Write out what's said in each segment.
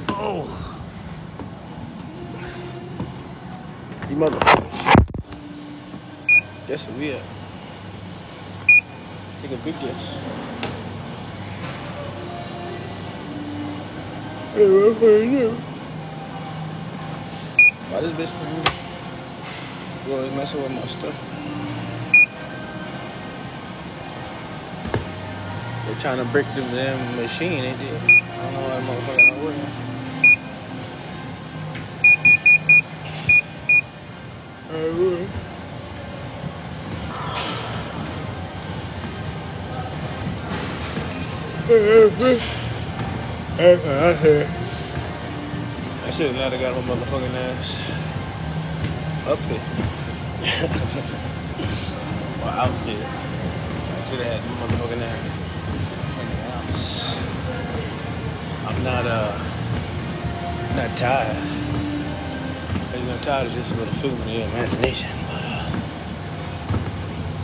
Oh, you motherfuckers. Guess where we at? Take a good guess. Why this bitch coming? You always messing with my stuff. They're trying to break the damn machine, they did. I don't know why motherfucker not working. I should have not got my motherfucking ass up here. Or out here. I should have had my motherfucking ass in the house. I'm not tired. I'm not tired of just with a film in the imagination, but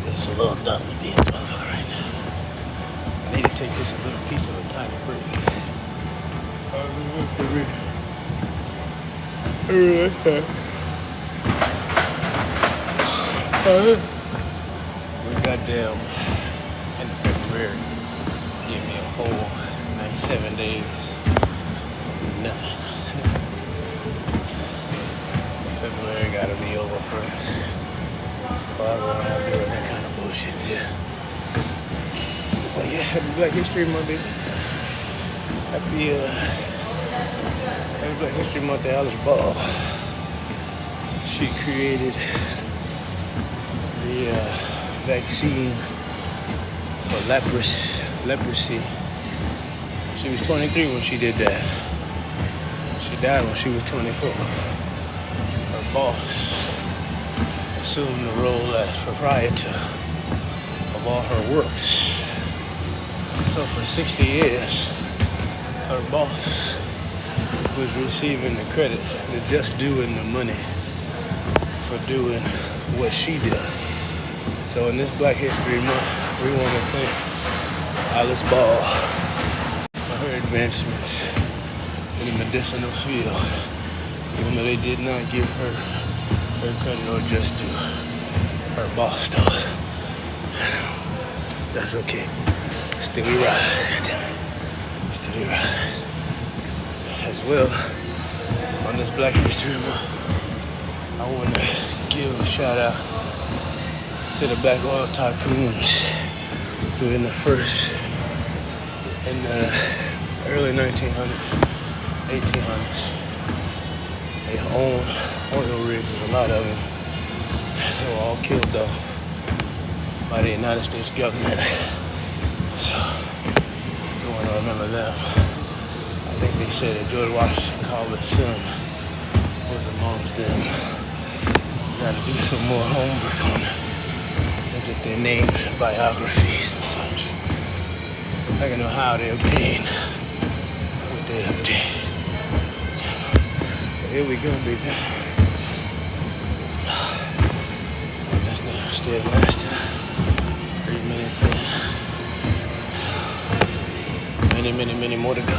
it's a little dumb to be in this motherfucker right now. I need to take this a little piece of a tiny break. We goddamn end of February give me a whole 97 days nothing. February gotta be over first. Well, I don't have doing that kind of bullshit there. But yeah, happy Black History Month, baby. Happy Black History Month to Alice Ball. She created the vaccine for leprosy. She was 23 when she did that. She died when she was 24. Her boss assumed the role as proprietor of all her works. So for 60 years, her boss was receiving the credit, the just due and the money for doing what she did. So in this Black History Month, we want to thank Alice Ball for her advancements in the medicinal field, even though they did not give her credit or just due. Her boss though. That's okay. Still we rise, goddammit. Still we rise. As well, on this Black History Month, I want to give a shout out to the black oil tycoons who in the early 1900s, 1800s, they owned oil rigs, a lot of them. They were all killed off by the United States government. So, you want to remember them. I think they said that George Washington Carver's son was amongst them. Got to do some more homework on it. Look at their names, biographies and such. I can know how they obtained what they obtained. But here we go, baby. That's now still lasting 3 minutes in. Many more to go. I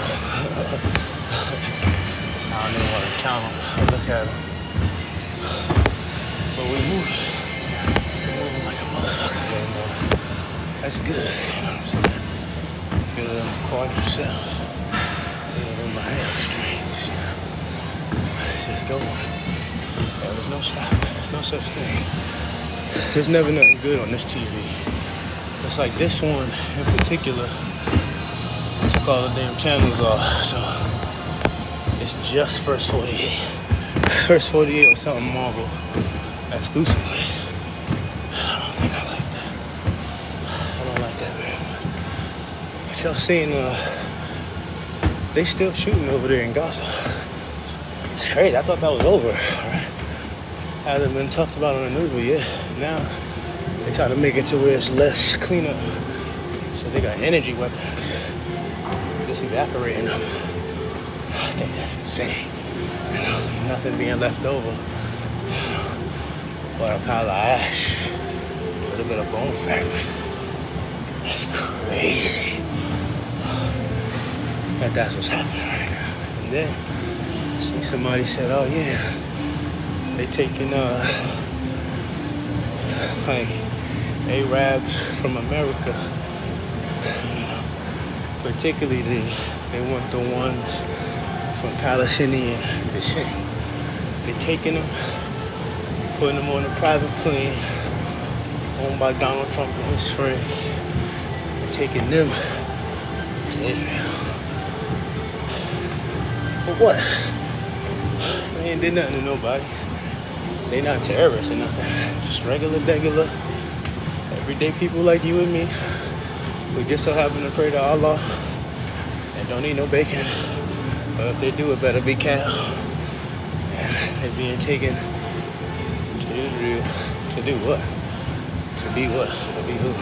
don't even want to count them. I look at them. But we move. We're moving like a motherfucker. And that's good. You know what I'm saying? Feel it in the quadriceps. Feel it in my hamstrings. You know? It's just going. There's no stopping. There's no such thing. There's never nothing good on this TV. It's like this one in particular. Took all the damn channels off, so it's just First 48. First 48 or something Marvel exclusively. I don't think I like that. I don't like that very much. But y'all seen, they still shooting over there in Gaza. It's crazy, I thought that was over, right? Hasn't been talked about on the news, but yeah, now they try to make it to where it's less cleanup. So they got energy weapons. Just evaporating them. I think that's insane. You know, nothing being left over but a pile of ash, a little bit of bone fragment. That's crazy. But that's what's happening right now. then see somebody said, oh yeah, they taking like Arabs from America, you know, particularly they want the ones from Palestinian descent. They're taking them, putting them on a private plane owned by Donald Trump and his friends, and taking them to Israel. For what? They ain't did nothing to nobody. They not terrorists or nothing. Just regular, everyday people like you and me. We just so happen to pray to Allah and don't eat no bacon. But if they do, it better be cow. And they're being taken to Israel to do what? To be what? To be who?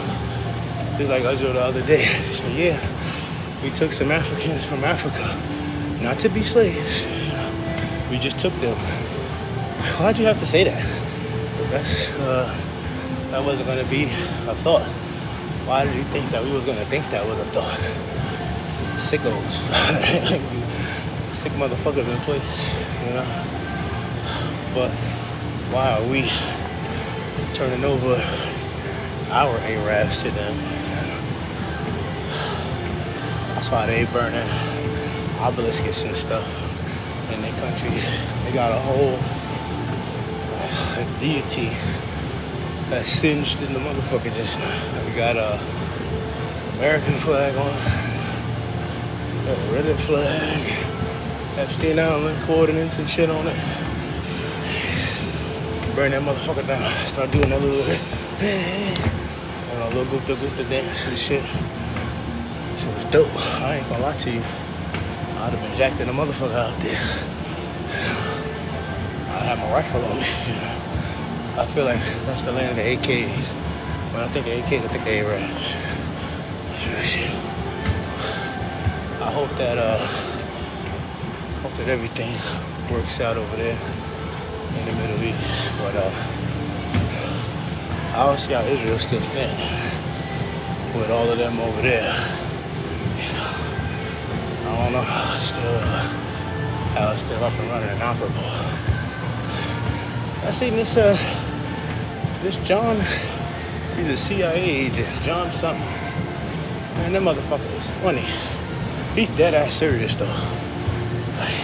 Just like Israel the other day. So yeah, we took some Africans from Africa, not to be slaves. We just took them. Why'd you have to say that? That wasn't gonna be a thought. Why did you think that we was gonna think that was a thought? Sickos. Sick motherfuckers in place, you know? But why are we turning over our Arabs to them? That's why they burning obelisks and stuff in their countries. They got a whole deity that's singed in the motherfucker just now. We got a American flag on, got a Reddit flag, Epstein Island coordinates and shit on it. Burn that motherfucker down. Start doing that little, little gupta dance and shit. So it was dope. I ain't gonna lie to you. I'd have been jacking the motherfucker out there. I had my rifle on me. You know? I feel like that's the land of the AKs. When I think of AKs, I think of Arabs. That's real shit. I hope that everything works out over there in the Middle East. But I don't see how Israel's still standing with all of them over there. You know, I don't know how it's still up and running and operable. I seen this John, he's a CIA agent, John something. Man, that motherfucker is funny. He's dead ass serious though.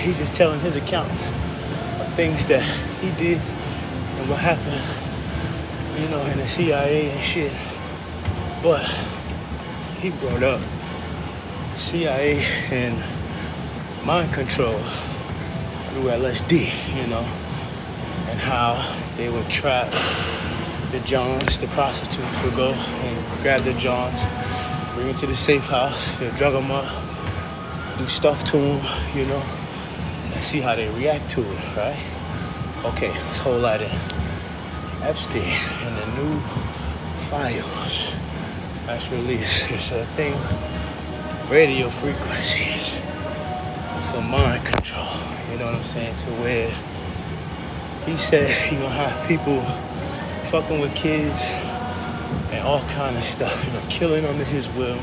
He's just telling his accounts of things that he did and what happened, you know, in the CIA and shit. But he brought up CIA and mind control through LSD, you know, and how they would trap the Johns, the prostitutes would go and grab the Johns, bring them to the safe house, they'll drug them up, do stuff to them, you know, and see how they react to it, right? Okay, let's hold that in. Epstein and the new files that's released, it's a thing, radio frequencies for mind control, you know what I'm saying, to where he said he gonna have people fucking with kids and all kind of stuff, you know, killing under his will.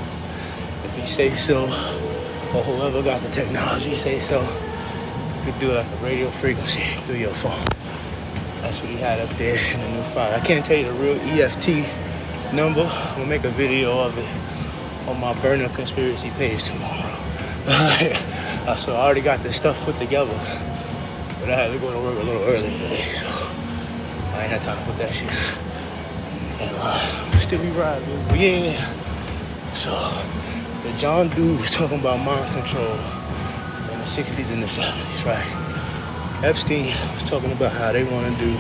If he say so, or whoever got the technology say so, you could do like a radio frequency through your phone. That's what he had up there in the new file. I can't tell you the real EFT number. I'm gonna make a video of it on my Burner Conspiracy page tomorrow. So I already got this stuff put together, but I had to go to work a little early today, so I ain't had time to put that shit. And still be riding, but yeah. So the John dude was talking about mind control in the 60s and the 70s, right? Epstein was talking about how they want to do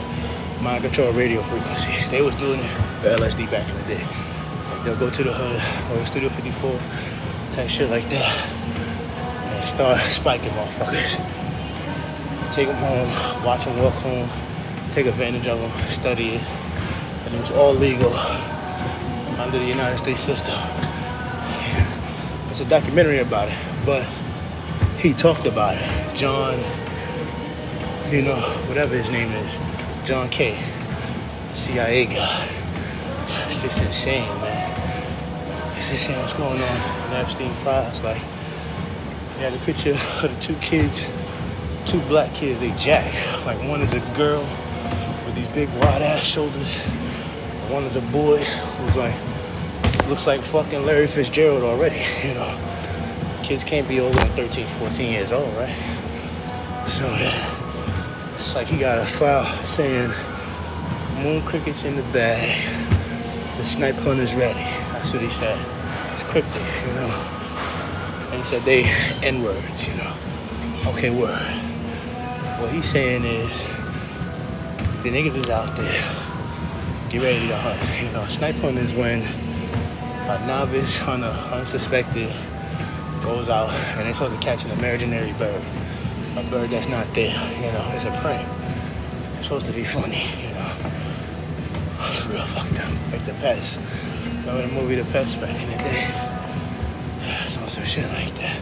mind control radio frequencies. They was doing it with LSD back in the day. Like they'll go to the hood or Studio 54 type shit like that and start spiking motherfuckers. Take them home, watch them walk home, take advantage of them, study it, and it was all legal under the United States system. There's a documentary about it, but he talked about it. John, you know, whatever his name is, John K, CIA guy. It's just insane, man. It's insane what's going on in Epstein files. Like, He had a picture of the two kids, two black kids, they jack. Like one is a girl with these big wide ass shoulders. One is a boy who's like, looks like fucking Larry Fitzgerald already, you know. Kids can't be older than 13, 14 years old, right? So it's like he got a file saying, moon crickets in the bag, the snipe hunter's ready. That's what he said. It's cryptic, you know. And he said they N-words, you know. Okay, word. What he's saying is, the niggas is out there. Get ready to hunt. You know, snipe hunt is when a novice hunter, unsuspected, goes out and they're supposed to catch an imaginary bird. A bird that's not there, you know, it's a prank. It's supposed to be funny, you know. It's real fucked up. Like The Pest. Remember the movie The Pest back in the day? Yeah, some shit like that.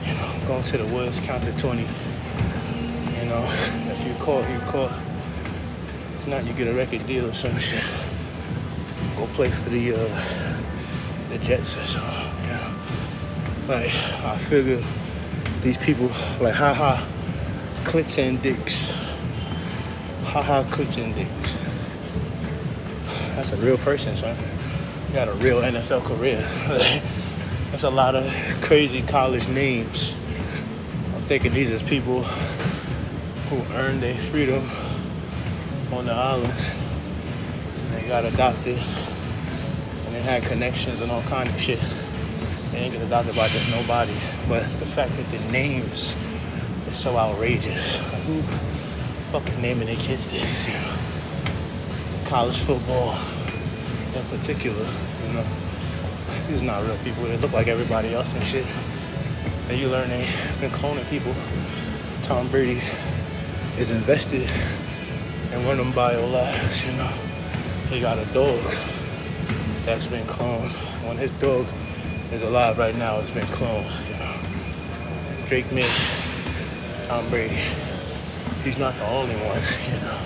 You know, going to the woods, count to 20. You know, if you caught, you caught. If not, you get a record deal or some shit. Go play for the Jets or something, you know. Like, I figure these people, like, haha, clits and dicks. Haha, clits and dicks. That's a real person, son. You got a real NFL career. That's a lot of crazy college names. I'm thinking these are people who earned their freedom on the island. And they got adopted. And they had connections and all kinds of shit. They ain't get adopted by just nobody. But the fact that the names are so outrageous. Like, who the fuck is naming their kids this? You know? College football in particular, you know. These are not real people. They look like everybody else and shit. And you learn they've been cloning people. Tom Brady is invested in one of them bio labs, you know. He got a dog that's been cloned. When his dog is alive right now, it's been cloned, you know. Drake May, Tom Brady. He's not the only one, you know.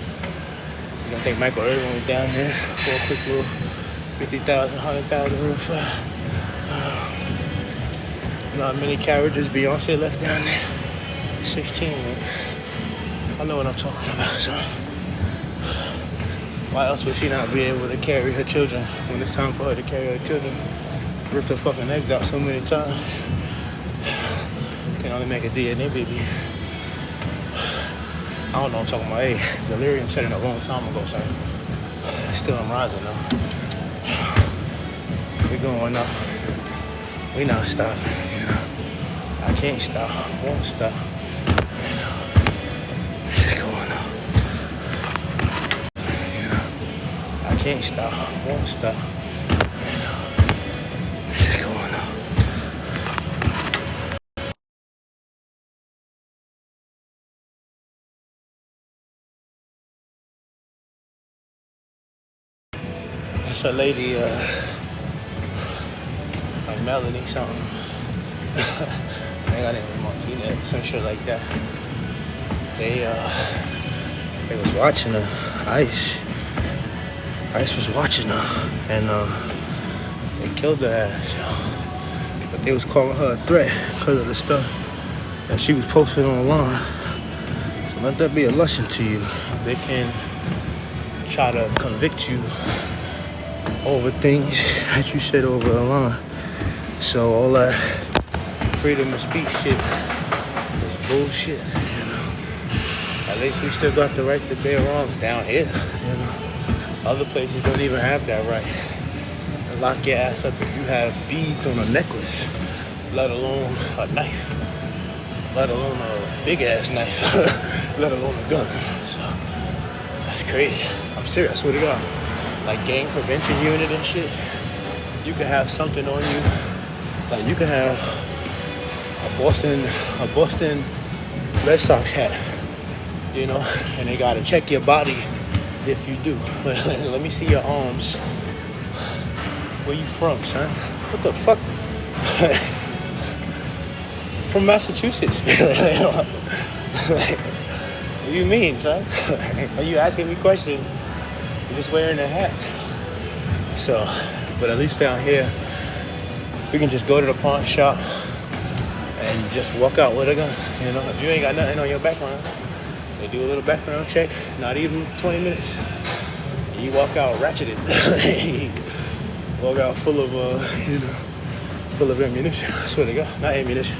You don't think Michael Irvin was down there for a quick little 50,000, 100,000 real fast? You know how many carriages Beyonce left down there? 16, man. I know what I'm talking about, son. Why else would she not be able to carry her children when it's time for her to carry her children? Ripped her fucking eggs out so many times. Can only make a DNA baby. I don't know what I'm talking about. Hey, delirium set in a long time ago, son. Still I'm rising though. We going up. We not stopping, you know. I can't stop, won't stop. You know. It's going up. You know. I can't stop, won't stop. You know. It's going up. It's a lady, like Melanie something. I got it in Martina, some shit like that. They was watching her. Ice was watching her, and they killed her ass. But they was calling her a threat because of the stuff that she was posting online. So let that be a lesson to you. They can try to convict you over things that you said over the line. So all that freedom of speech shit is bullshit, you know. At least we still got the right to bear arms down here, you know. Other places don't even have that right. They'll lock your ass up if you have beads on a necklace, let alone a knife, let alone a big ass knife, let alone a gun. So that's crazy. I'm serious, I swear to God. Like gang prevention unit and shit, you can have something on you. Like you can have a Boston Red Sox hat, you know, and they gotta check your body if you do. Let me see your arms. Where you from, son? What the fuck? From Massachusetts. What do you mean, son? Are you asking me questions? You're just wearing a hat. So, but at least down here, we can just go to the pawn shop and just walk out with a gun. You know, if you ain't got nothing on your background, they do a little background check, not even 20 minutes. You walk out ratcheted. Walk out full of, full of ammunition. I swear to God, not ammunition.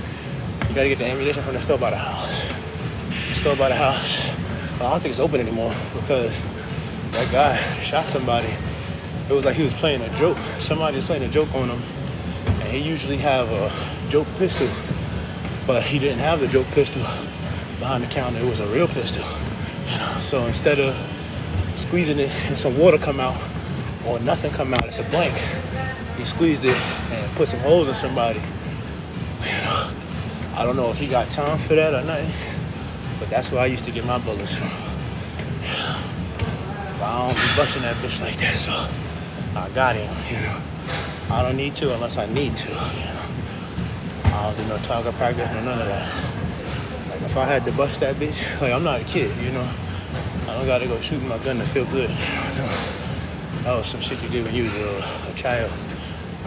You gotta get the ammunition from the store by the house. The store by the house. Well, I don't think it's open anymore because that guy shot somebody. It was like he was playing a joke. Somebody was playing a joke on him. And he usually have a joke pistol, but he didn't have the joke pistol behind the counter. It was a real pistol. You know? So instead of squeezing it and some water come out or nothing come out, it's a blank. He squeezed it and put some holes in somebody. You know, I don't know if he got time for that or nothing, but that's where I used to get my bullets from. But I don't be busting that bitch like that, so I got him, you know. I don't need to unless I need to, you know. I don't do no target practice, no none of that. Like if I had to bust that bitch, like I'm not a kid, you know. I don't gotta go shooting my gun to feel good. You know? That was some shit you did when you was a child.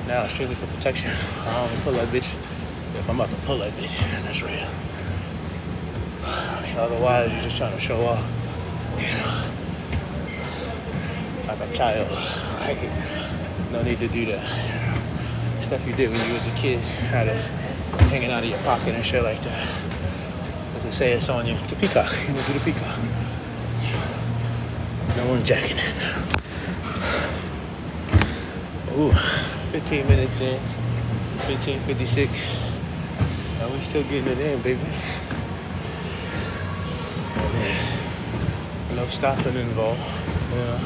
Now it's strictly for protection. I only pull that bitch if I'm about to pull that bitch, and that's real. Otherwise, you're just trying to show off, you know, like a child. Like, no need to do that. You know? Stuff you did when you was a kid, had it hanging out of your pocket and shit like that. As they say, it's on you. It's a peacock. You know, do the peacock. No one jacking it. Ooh, 15 minutes in, 15:56. And we still getting it in, baby. No stopping involved. Yeah.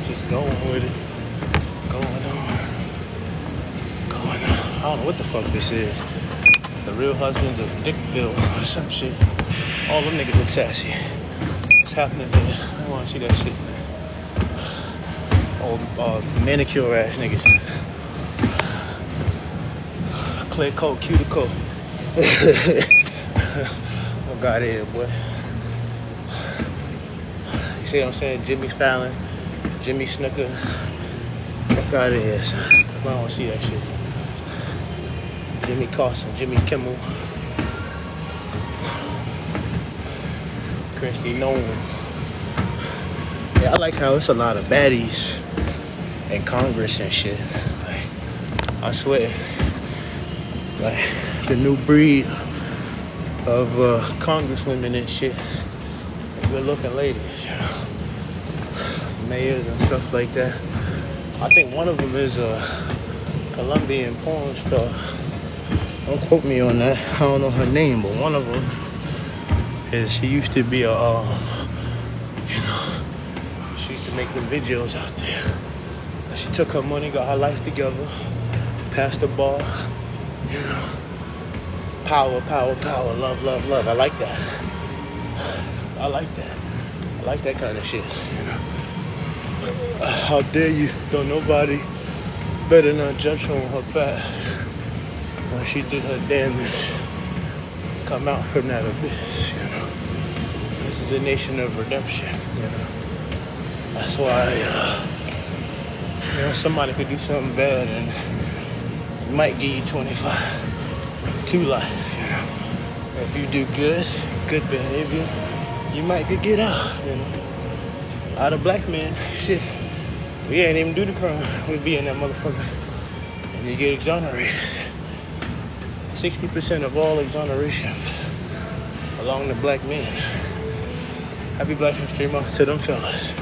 Just going with it. Going on. I don't know what the fuck this is. The Real Husbands of Dickville or some shit. All them niggas look sassy. What's happening there? I wanna see that shit. Old manicure ass niggas. Clear coat, cuticle. Oh God, here, boy. You see what I'm saying? Jimmy Fallon, Jimmy Snooker. Fuck out of here, son. I don't wanna see that shit. Jimmy Carson, Jimmy Kimmel. Christy Nolan. Yeah, I like how it's a lot of baddies in Congress and shit. Like, I swear, like the new breed of congresswomen and shit, good looking ladies, you know, mayors and stuff like that. I think one of them is a Colombian porn star. Don't quote me on that. I don't know her name, but one of them is, she used to be a, you know, she used to make them videos out there. And she took her money, got her life together, passed the ball, you know. Power, power, power, love, love, love. I like that. I like that. I like that kind of shit, you know. How dare you? Don't nobody better not judge her on her past. When she did her damage, come out from that abyss, you know. This is a nation of redemption, you know. That's why, you know, somebody could do something bad and it might give you 25 to life, you know. If you do good behavior, you might get out, you know. A lot of black men, shit, we ain't even do the crime. We be in that motherfucker and you get exonerated. 60% of all exonerations belong to black men. Happy Black History Month to them fellas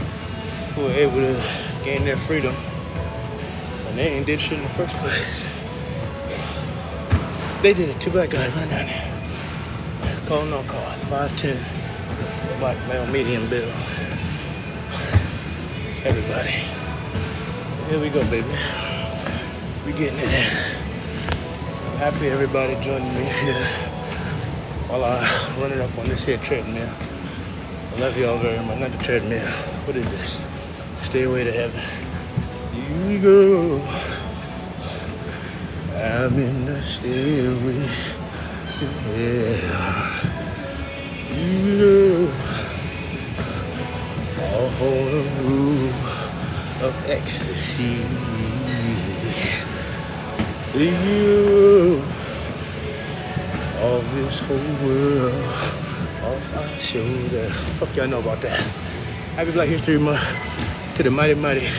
who were able to gain their freedom and they ain't did shit in the first place. They did it. Two black guys right down there. Call no cause. 5'10". Black male medium build. Everybody. Here we go, baby. We getting it in. I'm happy everybody joining me here while I run it up on this here treadmill. I love y'all very much. Not the treadmill. What is this? Stairway to Heaven. Here we go. I'm in the stairway to heaven. You know, all for the rule of ecstasy. You, all this whole world off our shoulder. Fuck y'all know about that. Happy Black History Month to the mighty motherfucker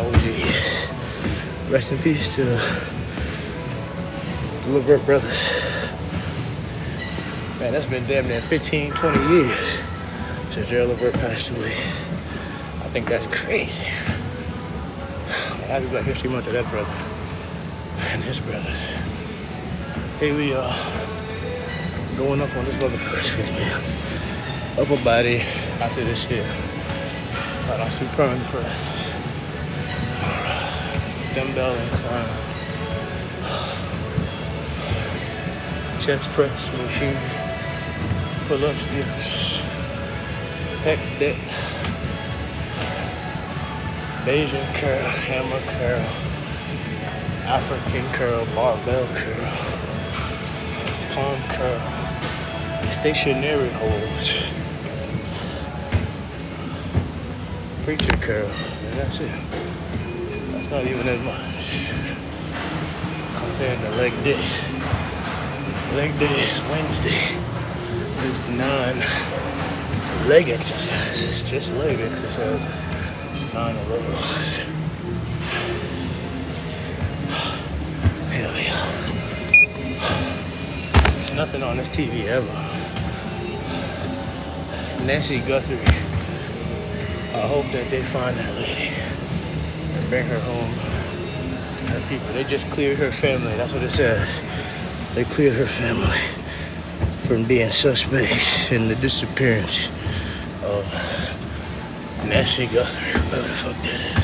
OG. Rest in peace to the Levert brothers. Man, that's been damn near 15, 20 years since Gerald Levert passed away. I think that's crazy. Happy Black History Month to that brother and his brothers. Here we are, going up on this motherfucker street, man. Upper body after this here. Got our supine press. Alright. Dumbbell incline. Chest press machine. Pull-ups, dips. Pec deck. Bayesian curl, hammer curl, African curl, barbell curl, palm curl, stationary holds, preacher curl, and that's it. That's not even as much compared to leg day. Leg day is Wednesday. There's 9 leg exercises, just leg exercises. 9 of those. Here we are. There's nothing on this TV ever. Nancy Guthrie. I hope that they find that lady and bring her home. Her people. They just cleared her family. That's what it says. They cleared her family from being suspects in the disappearance of Nancy Guthrie, whoever the fuck that is.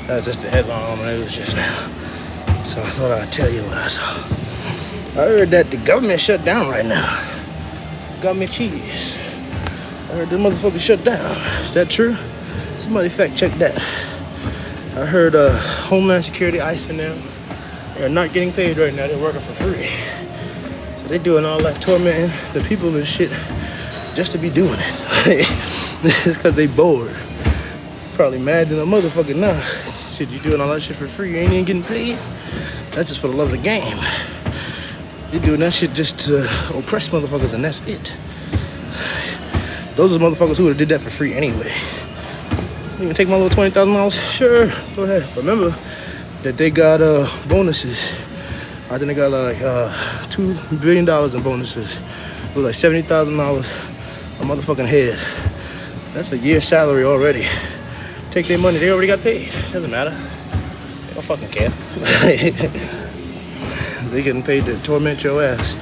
That was just the headline on the news just now. So I thought I'd tell you what I saw. I heard that the government shut down right now. Government cheese. I heard the motherfucker shut down. Is that true? Somebody fact check that. I heard Homeland Security, ICE and them, they're not getting paid right now. They're working for free. So they doing all that tormenting the people and shit just to be doing it. It's because they bored. Probably mad than a motherfucker now. Shit, you doing all that shit for free, you ain't even getting paid? That's just for the love of the game. You doing that shit just to oppress motherfuckers, and that's it. Those are the motherfuckers who would have did that for free anyway. You can take my little $20,000? Sure, go ahead. Remember that they got bonuses. I think they got like $2 billion in bonuses. It was like $70,000 a motherfucking head. That's a year's salary already. Take their money, they already got paid. Doesn't matter. They don't fucking care. They getting paid to torment your ass.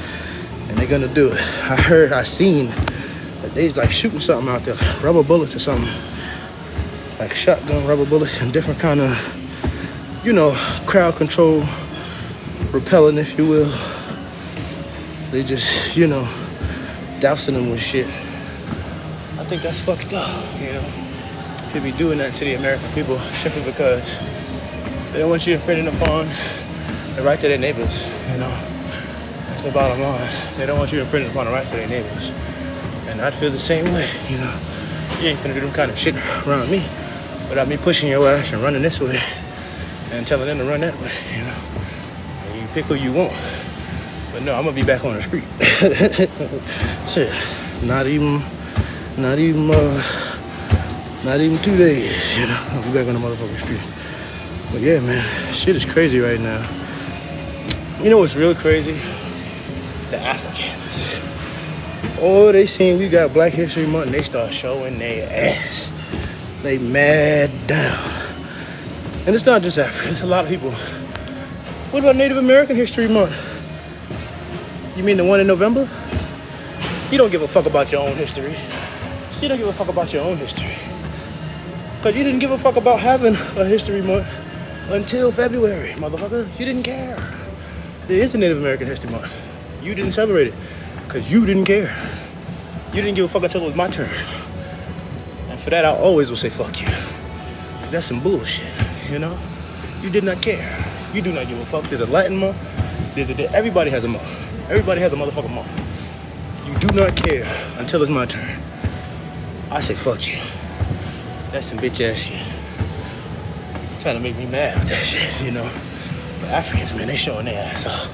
And they're gonna do it. I seen that they's like shooting something out there. Rubber bullets or something. Like shotgun rubber bullets and different kind of, you know, crowd control, repelling, if you will. They just, you know, dousing them with shit. I think that's fucked up, you know, to be doing that to the American people simply because they don't want you infringing upon the right to their neighbors, you know. That's the bottom line. They don't want you infringing upon the rights of their neighbors. And I'd feel the same way, you know. You ain't finna do them kind of shit around me without me pushing your ass and running this way and telling them to run that way, you know. And you pick who you want. But no, I'm gonna be back on the street. Shit, not even 2 days, you know. I'll be back on the motherfucking street. But yeah, man, shit is crazy right now. You know what's really crazy? The Africans. Oh, they seen we got Black History Month and they start showing their ass. They mad down. And it's not just Africa, it's a lot of people. What about Native American History Month? You mean the one in November? You don't give a fuck about your own history. You don't give a fuck about your own history. Because you didn't give a fuck about having a history month until February, motherfucker. You didn't care. There is a Native American History Month. You didn't celebrate it because you didn't care. You didn't give a fuck until it was my turn. And for that, I always will say fuck you. That's some bullshit, you know? You did not care. You do not give a fuck. There's a Latin month. Everybody has a month. Everybody has a motherfucking month. You do not care until it's my turn. I say fuck you. That's some bitch ass shit. trying to make me mad with that shit, you know. But Africans, man, they showing their ass off.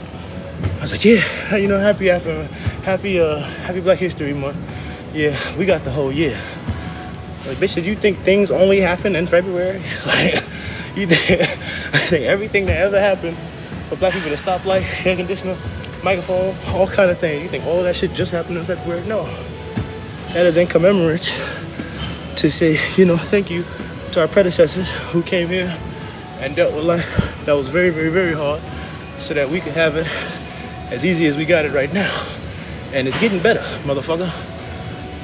I was like, yeah, you know, happy Black History Month. Yeah, we got the whole year. Like, bitch, did you think things only happen in February? Like, you think everything that ever happened for black people to stoplight, air conditioner, microphone, all kind of things, you think all that shit just happened in February? No. That is in commemorate to say, you know, thank you to our predecessors who came here and dealt with life that was very, very, very hard so that we could have it as easy as we got it right now. And it's getting better, motherfucker.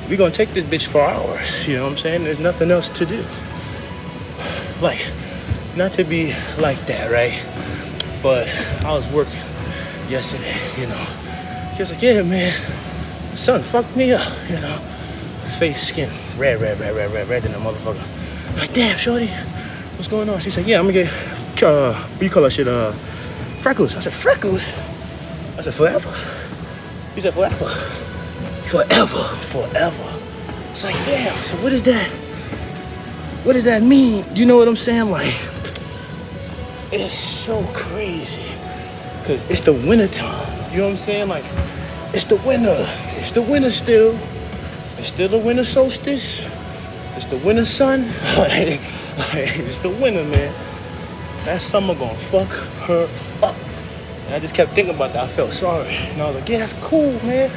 We gonna take this bitch for hours, you know what I'm saying? There's nothing else to do. Like, not to be like that, right? But I was working yesterday, you know. He was like, yeah, man, the sun fucked me up, you know. Face, skin, red than a motherfucker. I'm like, damn, shorty, what's going on? She said, yeah, I'm gonna get, what do you call that shit, freckles. I said, freckles? I said, forever? He said, forever. Forever. It's like, damn, so what is that? What does that mean? You know what I'm saying? Like, it's so crazy. Cause it's the winter time. You know what I'm saying? Like, it's the winter. It's the winter still. It's still the winter solstice. It's the winter sun. Like, it's the winter, man. That summer gonna fuck her up. And I just kept thinking about that. I felt sorry. And I was like, yeah, that's cool, man.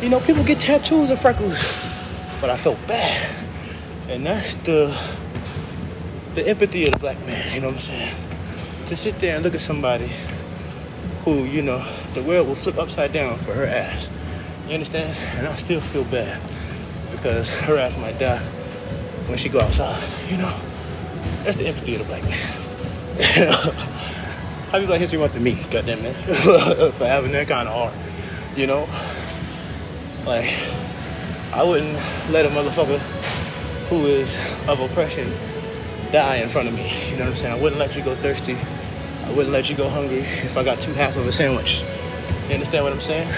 You know, people get tattoos and freckles. But I felt bad. And that's the empathy of the black man, you know what I'm saying? To sit there and look at somebody who, you know, the world will flip upside down for her ass. You understand? And I still feel bad because her ass might die when she go outside, you know? That's the empathy of the black man. Happy Black History Month to me, goddamn man, for having that kind of heart, you know? Like, I wouldn't let a motherfucker who is of oppression die in front of me, you know what I'm saying? I wouldn't let you go thirsty. I wouldn't let you go hungry if I got two halves of a sandwich. You understand what I'm saying?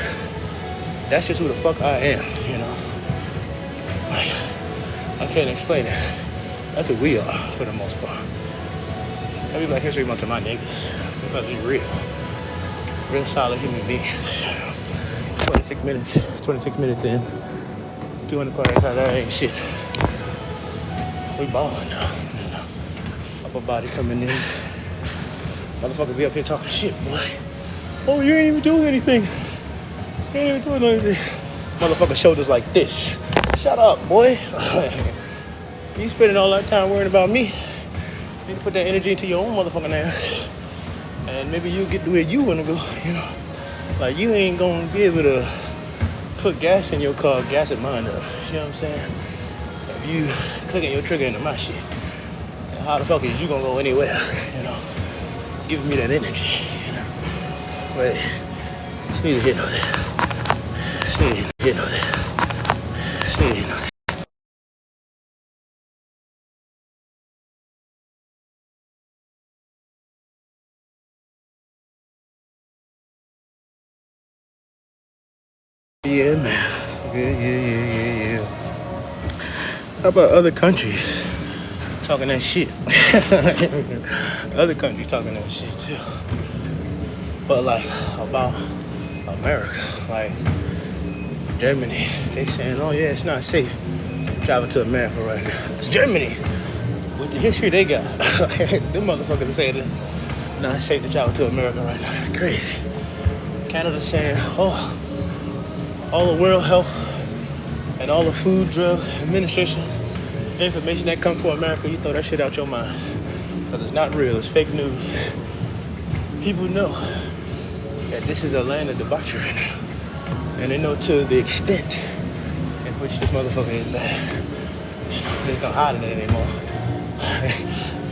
That's just who the fuck I am, you know? Like, I can't explain it. That's who we are, for the most part. Happy Black History Month to my niggas, because we real solid human beings. 26 minutes in, 200 cars, that ain't shit. We ballin' now, you know. Upper body coming in. Motherfucker be up here talking shit, boy. Oh, you ain't even doing anything. You ain't even doing anything. Motherfucker shoulders like this. Shut up, boy. You spending all that time worrying about me. You need to put that energy into your own motherfucking ass. And maybe you'll get to where you wanna go, you know. Like, you ain't gonna be able to put gas in your car, gas it mine up. You know what I'm saying? If you clicking your trigger into my shit, how the fuck is you gonna go anywhere, you know? Giving me that energy, you know? But it's neither here nor there. It's neither here nor there. It's neither here nor there. Yeah, man. Yeah. How about other countries talking that shit? Other countries talking that shit too. But like about America, like Germany, they saying, oh yeah, it's not safe to travel to America right now. It's Germany. With the history they got. Them motherfuckers saying it's not safe to travel to America right now. It's crazy. Canada saying, oh, all the World Health and all the Food Drug Administration information that comes from America, you throw that shit out your mind. Because it's not real, it's fake news. People know that this is a land of debauchery. And they know to the extent in which this motherfucker is bad. There's no hiding it anymore.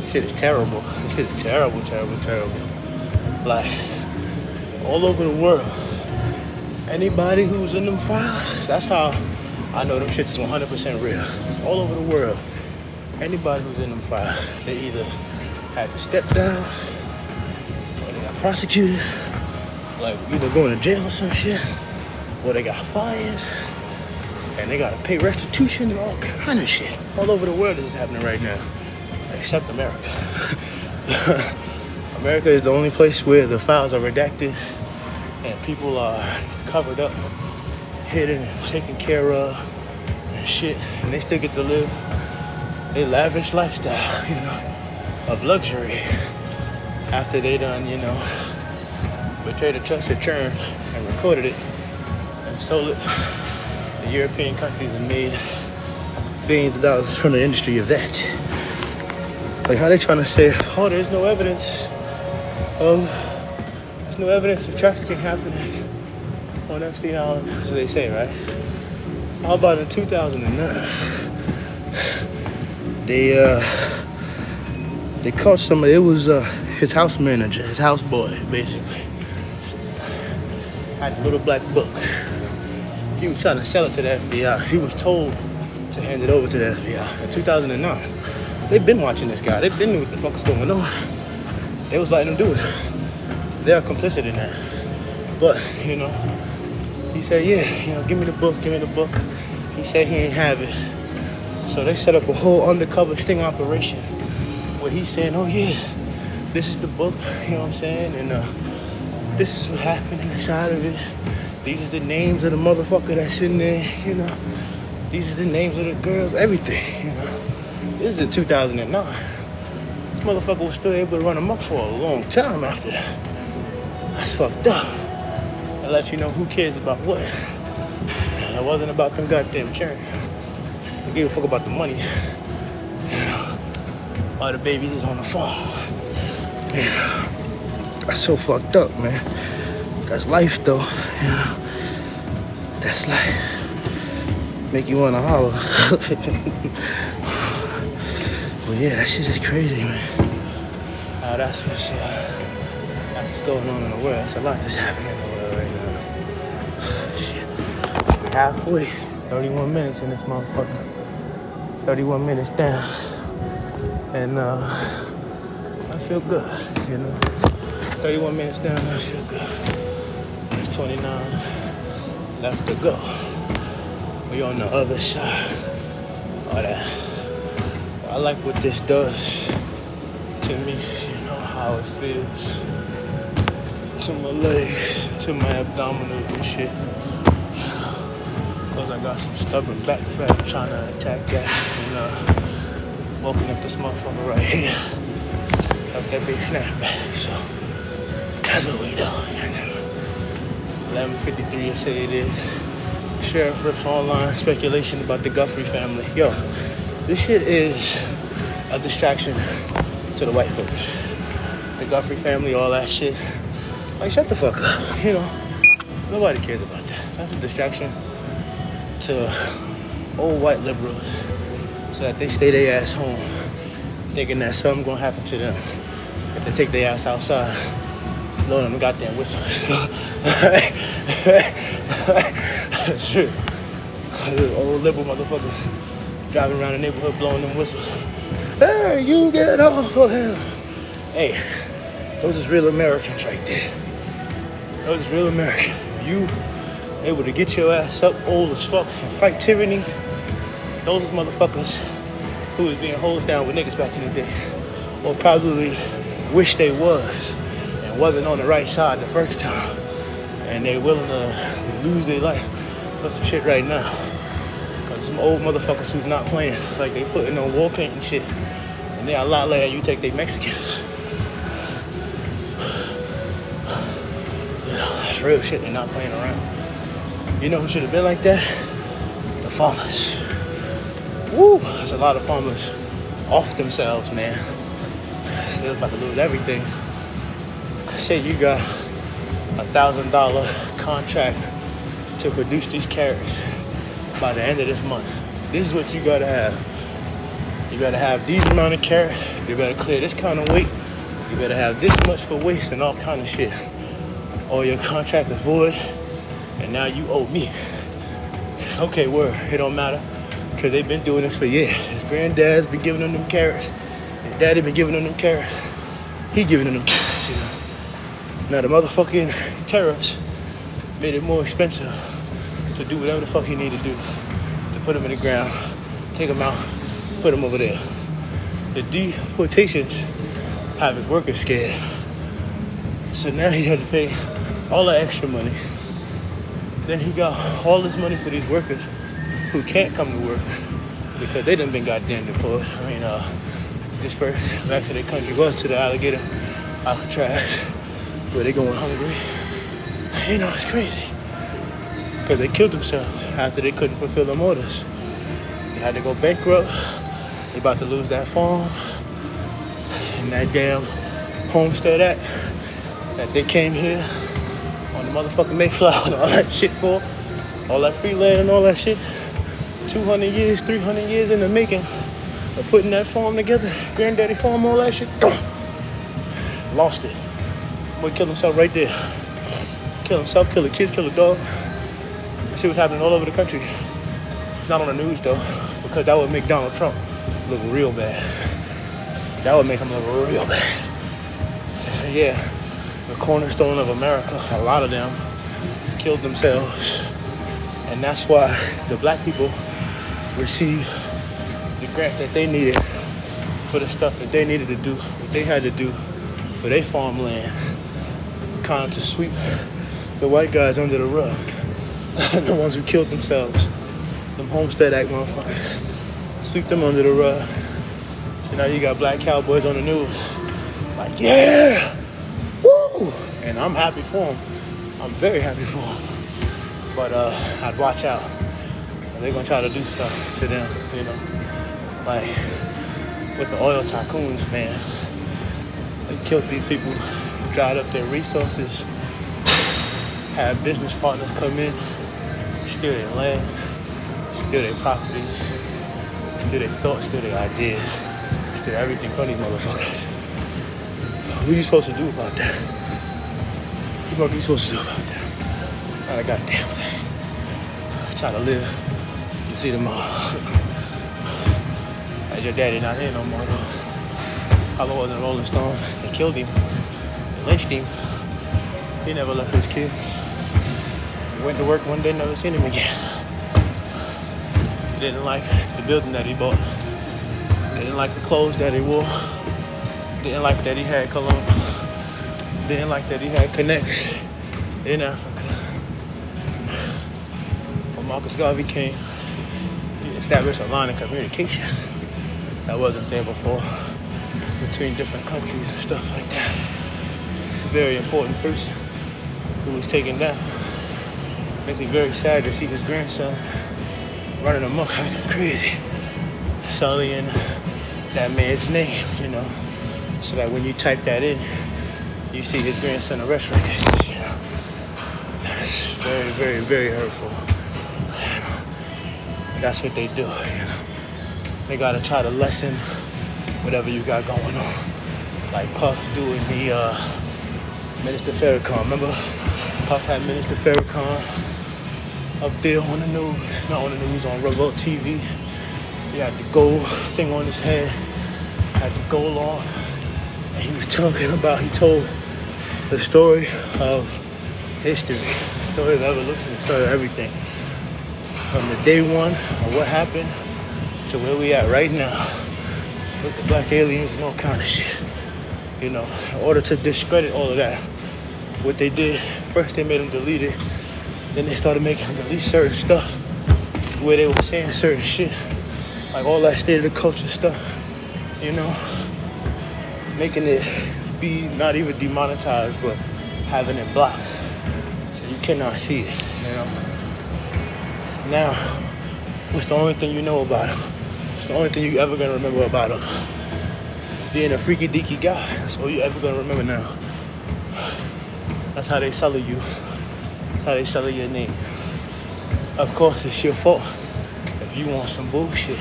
This shit is terrible. This shit is terrible. Like, all over the world. Anybody who's in them files, that's how I know them shits is 100% real. All over the world. Anybody who's in them files, they either had to step down, or they got prosecuted, like either going to jail or some shit, or they got fired, and they gotta pay restitution and all kind of shit. All over the world this is happening right now, except America. America is the only place where the files are redacted and people are covered up, hidden, taken care of, and shit. And they still get to live a lavish lifestyle, you know, of luxury after they done, you know, betrayed a trusted churn and recorded it and sold it. The European countries have made billions of dollars from the industry of that. Like how they trying to say, oh, there's no evidence of trafficking happening on Epstein Island, as they say, right? How about in 2009? They caught somebody. It was his house manager, his house boy, basically. Had a little black book. He was trying to sell it to the FBI. He was told to hand it over to the FBI in 2009. They've been watching this guy. They've been knew what the fuck was going on. They was letting him do it. They're complicit in that. But, you know, he said, yeah, you know, give me the book. He said he ain't have it. So they set up a whole undercover sting operation where he's saying, oh yeah, this is the book, you know what I'm saying? And this is what happened inside of it. These are the names of the motherfucker that's in there, you know. These are the names of the girls, everything, you know. This is in 2009. This motherfucker was still able to run amok for a long time after that. That's fucked up. That lets you know who cares about what. And it wasn't about them goddamn churn. They gave a fuck about the money. You know, while the baby is on the phone. You know, that's so fucked up, man. That's life, though. You know, that's life. Make you wanna holler. But yeah, that shit is crazy, man. That's what's going on in the world. That's a lot that's happening in the world right now. Shit. We're halfway. 31 minutes in this motherfucker. 31 minutes down. And I feel good, you know. 31 minutes down, I feel good. There's 29 left to go. We on the other side. All that. I like what this does to me, you know, how it feels to my legs, to my abdominals and shit. Cause I got some stubborn back fat. I'm trying to attack that and open up this motherfucker right here. Have that big snapback. So that's what we do. 11:53, I say it is. Sheriff rips online speculation about the Guthrie family. Yo, this shit is a distraction to the white folks. The Guthrie family, all that shit. Like, shut the fuck up. You know, nobody cares about that. That's a distraction to old white liberals so that they stay their ass home thinking that something gonna happen to them if they take their ass outside, blowing them goddamn whistles. That's true. Old liberal motherfuckers driving around the neighborhood blowing them whistles. Hey, you get off of him. Hey, those is real Americans right there. Those is real Americans. You able to get your ass up old as fuck and fight tyranny. Those is motherfuckers who was being hosed down with niggas back in the day. Or probably wish they was and wasn't on the right side the first time. And they willing to lose their life for some shit right now. Cause some old motherfuckers who's not playing, like they putting on war paint and shit. And they a lot later you take they Mexicans. You know, that's real shit, they're not playing around. You know who should have been like that? The farmers. Woo, there's a lot of farmers off themselves, man. They're about to lose everything. Say you got $1,000 contract to produce these carrots by the end of this month. This is what you gotta have. You gotta have these amount of carrots. You better clear this kind of weight. You better have this much for waste and all kind of shit. Or your contract is void, and now you owe me. Okay, word, it don't matter, because they've been doing this for years. His granddad's been giving them carrots. His daddy been giving them carrots. He giving them carrots, you know. Now the motherfucking tariffs made it more expensive to do whatever the fuck he need to do. To put them in the ground, take them out, put them over there. The deportations have his workers scared. So now he had to pay all the extra money. Then he got all this money for these workers who can't come to work because they done been goddamn deployed. Dispersed back to their country, was to the alligator Alcatraz, where they going hungry. It's crazy. Because they killed themselves after they couldn't fulfill them orders. They had to go bankrupt. They about to lose that farm and that damn Homestead Act that they came here on the motherfucking Mayflower and all that shit for. All that free land and all that shit. 200 years, 300 years in the making of putting that farm together. Granddaddy farm, all that shit. Lost it. Boy killed himself right there. Kill himself, kill the kids, kill the dog. That shit was happening all over the country. It's not on the news though, because that would make Donald Trump look real bad. That would make him look real bad. So, yeah, the cornerstone of America, a lot of them killed themselves. And that's why the black people received the grant that they needed for the stuff that they needed to do, what they had to do for their farmland, kind of to sweep the white guys under the rug. The ones who killed themselves, them Homestead Act motherfuckers, sweep them under the rug. So now you got black cowboys on the news, like, yeah, woo! And I'm happy for them. I'm very happy for them. But I'd watch out. They're gonna try to do stuff to them, like with the oil tycoons, man. They killed these people, dried up their resources, had business partners come in, steal their land, steal their properties, steal their thoughts, steal their ideas, steal everything from these motherfuckers. What are you supposed to do about that? What are you supposed to do about that? Not a goddamn thing. Try to live and see tomorrow. As your daddy not here no more though. Hollow was in Rolling Stone. They killed him. They lynched him. He never left his kids. He went to work one day, never seen him again. He didn't like the building that he bought. Didn't like the clothes that he wore. Didn't like that he had cologne. Didn't like that he had connects in Africa. When Marcus Garvey came, he established a line of communication that wasn't there before between different countries and stuff like that. It's a very important person who was taken down. Makes me very sad to see his grandson running amok like crazy, sullying that man's name, so that when you type that in, you see his grandson arrest records. That's very, very, very hurtful. That's what they do. They gotta try to lessen whatever you got going on. Like Puff doing the Minister Farrakhan. Remember, Puff had Minister Farrakhan up there on the news, not on the news, on Revolt TV. He had the gold thing on his head, had the gold on, and he was talking about, he told the story of history, the story of evolution, the story of everything. From the day one of what happened to where we at right now, with the black aliens and all kind of shit. In order to discredit all of that, what they did, first they made them delete it, then they started making them delete certain stuff where they were saying certain shit, like all that state of the culture stuff, making it be not even demonetized, but having it blocked, so you cannot see it, Now, what's the only thing you know about him? What's the only thing you ever gonna remember about him? Being a freaky deaky guy. That's all you ever gonna remember now. That's how they sully you. That's how they sully your name. Of course, it's your fault if you want some bullshit,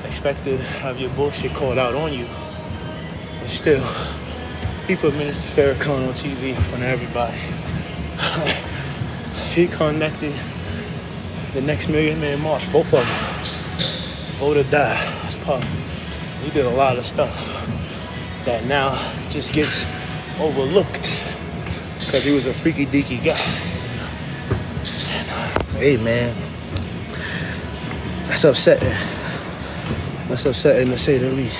expect to have your bullshit called out on you. But still, he put Minister Farrakhan on TV in front of everybody. He connected the next Million Man March, both of them. Vote or die. That's Puff. He did a lot of stuff that now just gets overlooked because he was a freaky deaky guy. Hey man, that's upsetting. That's upsetting to say the least.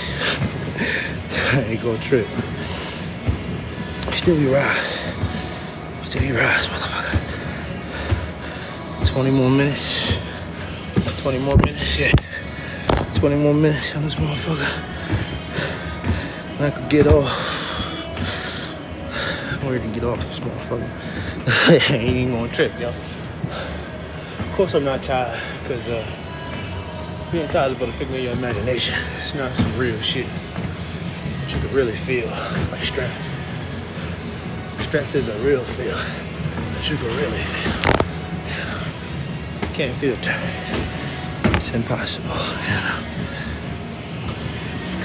ain't gonna trip. Still be rise. Still be rise, motherfucker. 20 more minutes. 20 more minutes, yeah. 20 more minutes on this motherfucker. And I could get off. I'm ready to get off this motherfucker. I ain't even gonna trip, yo. Of course I'm not tired, because being tired is but a figment of your imagination. It's not some real shit that you can really feel, like strength. Strength is a real feel that you can really feel. You can't feel tired. It's impossible, you know.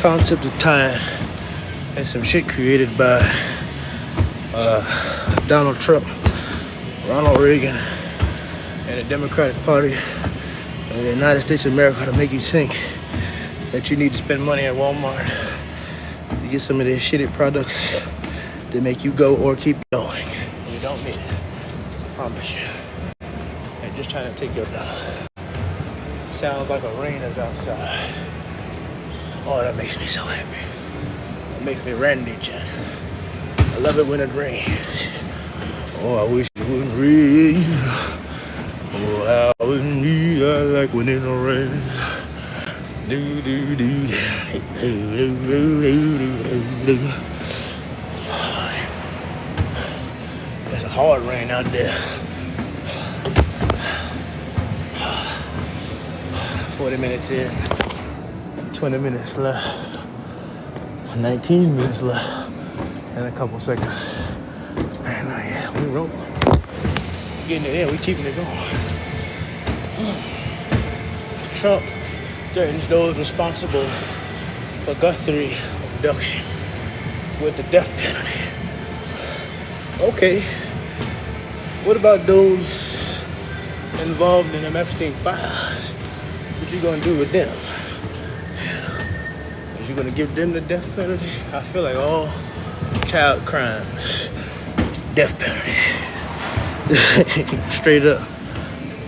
Concept of time and some shit created by Donald Trump, Ronald Reagan, and the Democratic Party in the United States of America to make you think that you need to spend money at Walmart to get some of their shitty products that make you go or keep going. You don't need it. I promise you. They're just trying to take your dollar. Sounds like a rain is outside. Oh, that makes me so happy. It makes me randy, Jen. I love it when it rains. Oh, I wish it wouldn't rain. Oh, how I wouldn't be. I like when it don't rain. Do do do do do do do do. It's a hard rain out there. 40 minutes in, 20 minutes left, 19 minutes left, and a couple seconds. And yeah, we rolling. Getting it in, we keeping it going. Trump threatens those responsible for Guthrie abduction with the death penalty. Okay, what about those involved in them Epstein files? What you gonna do with them? Are you gonna give them the death penalty? I feel like all child crimes, death penalty. Straight up.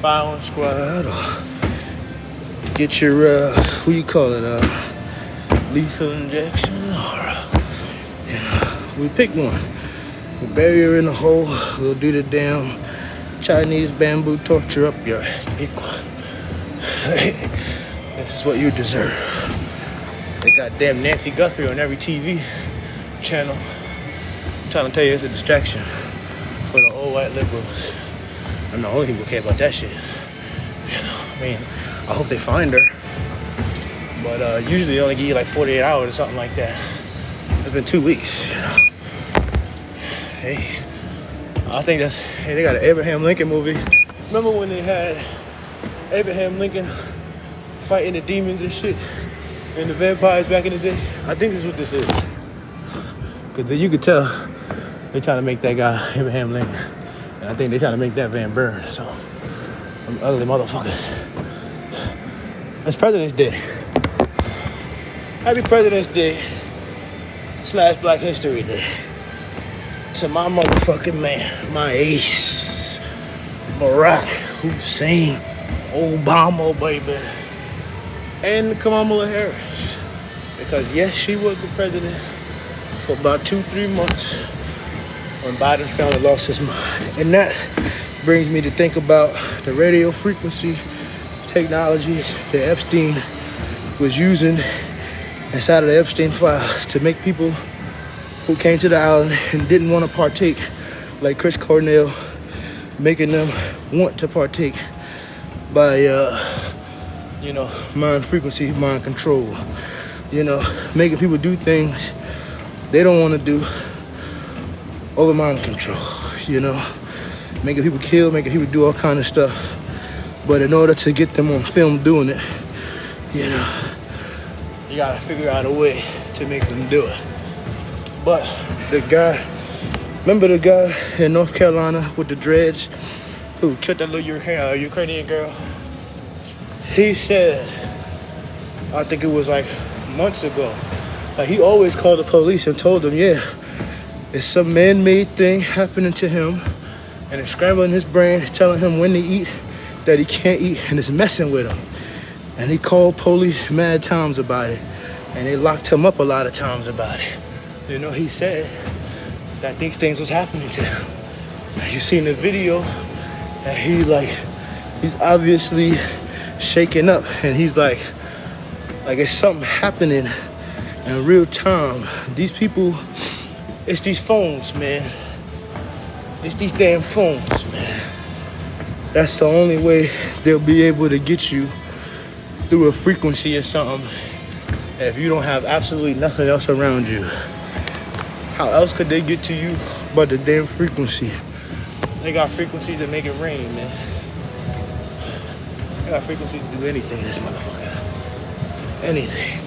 Firing squad or get your, what you call it, lethal injection or, we pick one. We bury her in a hole, we'll do the damn Chinese bamboo torture up your ass. Pick one. This is what you deserve. They got damn Nancy Guthrie on every TV channel. I'm trying to tell you it's a distraction for the old white liberals. I'm the only people who care about that shit. You know, I mean, I hope they find her. But usually they only give you like 48 hours or something like that. It's been 2 weeks, you know. Hey, I think that's, hey, they got an Abraham Lincoln movie. Remember when they had Abraham Lincoln fighting the demons and shit and the vampires back in the day? I think this is what this is. Cause you could tell they're trying to make that guy Abraham Lincoln. And I think they're trying to make that Van Buren. So, them ugly motherfuckers. It's President's Day. Happy President's Day / Black History Day. To my motherfucking man, my ace, Barack Hussein Obama, baby, and Kamala Harris, because yes, she was the president for about 2-3 months when Biden finally lost his mind. And that brings me to think about the radio frequency technologies that Epstein was using inside of the Epstein files to make people who came to the island and didn't want to partake, like Chris Cornell, making them want to partake by, you know, mind frequency, mind control. You know, making people do things they don't want to do over mind control, you know. Making people kill, making people do all kind of stuff. But in order to get them on film doing it, you know, you gotta figure out a way to make them do it. But the guy, remember the guy in North Carolina with the dreads who killed that little Ukrainian girl? He said, I think it was like months ago, like he always called the police and told them, yeah, it's some man-made thing happening to him and it's scrambling his brain, it's telling him when to eat, that he can't eat, and it's messing with him. And he called police mad times about it. and they locked him up a lot of times about it. You know, he said that these things was happening to him. You seen the video, and he's obviously shaken up, and he's like it's something happening in real time. These people, it's these phones, man. It's these damn phones, man. That's the only way they'll be able to get you through a frequency or something if you don't have absolutely nothing else around you. How else could they get to you but the damn frequency? They got frequency to make it rain, man. They got frequency to do anything in this motherfucker. Anything.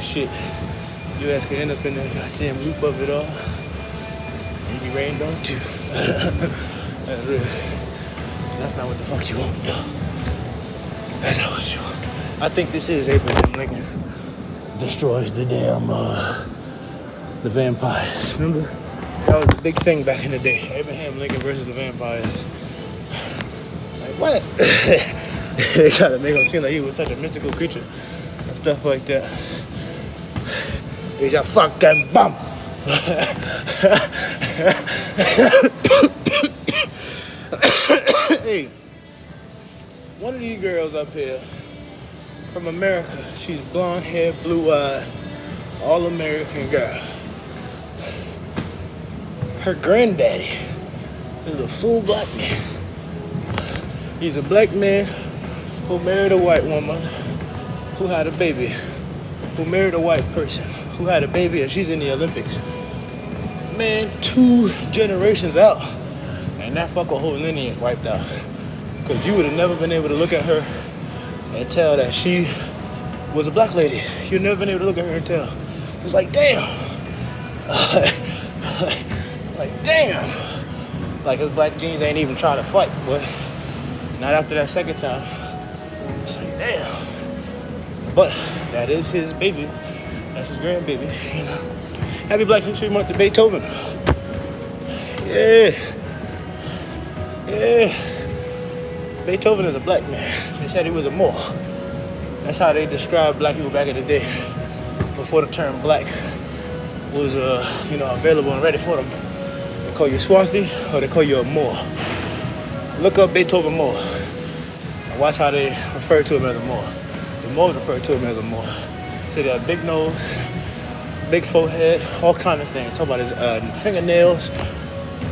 Shit. Your ass could end up in the goddamn loop of it all. And you rained on too. That's real. That's not what the fuck you want, though. That's not what you want. I think this is Abraham Lincoln destroys the damn, the vampires. Remember? That was a big thing back in the day. Abraham Lincoln versus the vampires. Like, what? They try to make him seem like he was such a mystical creature and stuff like that. He's a fucking bum. Hey, one of these girls up here from America, she's blonde hair, blue eyed, all American girl. Her granddaddy is a full black man. He's a black man who married a white woman who had a baby, who married a white person who had a baby, and she's in the Olympics. Man, 2 generations out, and that fucking whole lineage wiped out. Because you would have never been able to look at her and tell that she was a black lady. You'd never been able to look at her and tell. It's like, damn. Like, damn. Like, his black genes ain't even trying to fight, boy. Not after that second time. It's like, damn. But that is his baby. That's his grandbaby, you know. Happy Black History Month to Beethoven. Yeah. Yeah. Beethoven is a black man. They said he was a Moor. That's how they described black people back in the day, before the term black was, available and ready for them. They call you Swarthy, or they call you a Moor. Look up Beethoven Moor and watch how they refer to him as a Moor. The Moors refer to him as a Moor. So they have big nose, big forehead, all kind of things. Talk about his fingernails.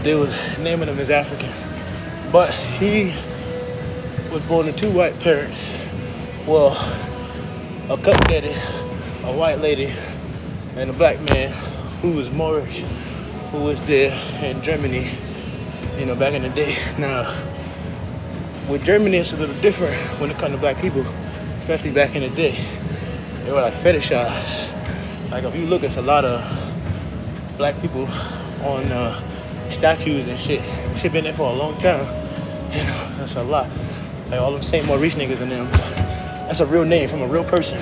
They was naming him as African, but he was born to 2 white parents. Well, a cut daddy, a white lady, and a black man who was Moorish, who was there in Germany, back in the day. Now, with Germany, it's a little different when it comes to black people, especially back in the day. They were like fetishized. Like, if you look, it's a lot of black people on statues and shit. Shit been there for a long time. That's a lot. Like all them St. Maurice niggas and them. That's a real name from a real person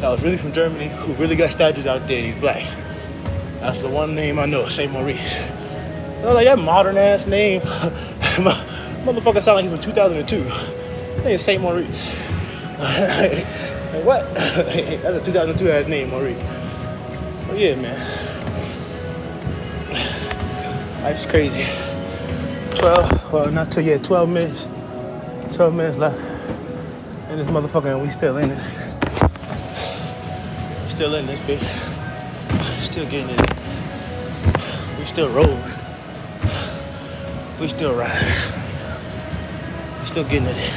that was really from Germany, who really got statues out there, and he's black. That's the one name I know, St. Maurice. I was like, that modern ass name. Motherfucker sound like he's from 2002. That name is St. Maurice. Like, what? That's a 2002 ass name, Maurice. Oh yeah, man. Life's crazy. 12 minutes. 12 minutes left in this motherfucker, and we still in it. Still in this bitch. Still getting in it. We still rolling. We still riding. We still getting in it.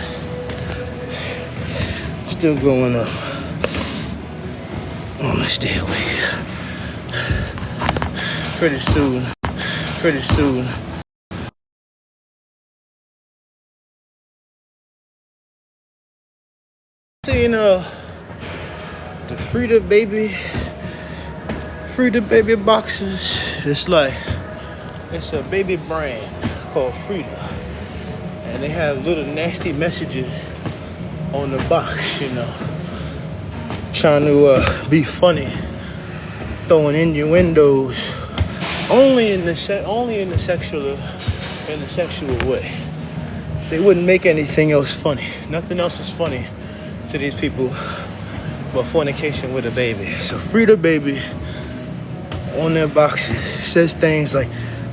Still going up. I'm gonna stay away. Pretty soon. Seeing the Frida baby boxes. It's a baby brand called Frida, and they have little nasty messages on the box, trying to be funny, throwing innuendos, only in the sexual way. They wouldn't make anything else funny. Nothing else is funny to these people but fornication with a baby. So free the baby. On their boxes it says things like,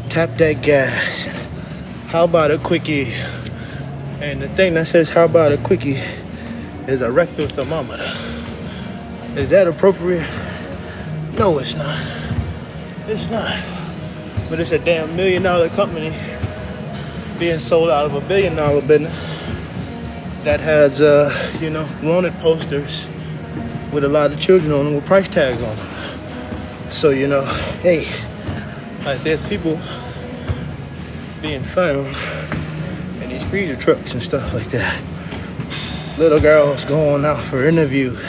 tap that gas, how about a quickie? And the thing that says, how about a quickie, is a rectal thermometer. Is that appropriate? No, it's not. It's not. But it's a damn $1 million company being sold out of a $1 billion business that has, wanted posters with a lot of children on them with price tags on them. So, hey, like there's people being found in these freezer trucks and stuff like that. Little girls going out for interviews,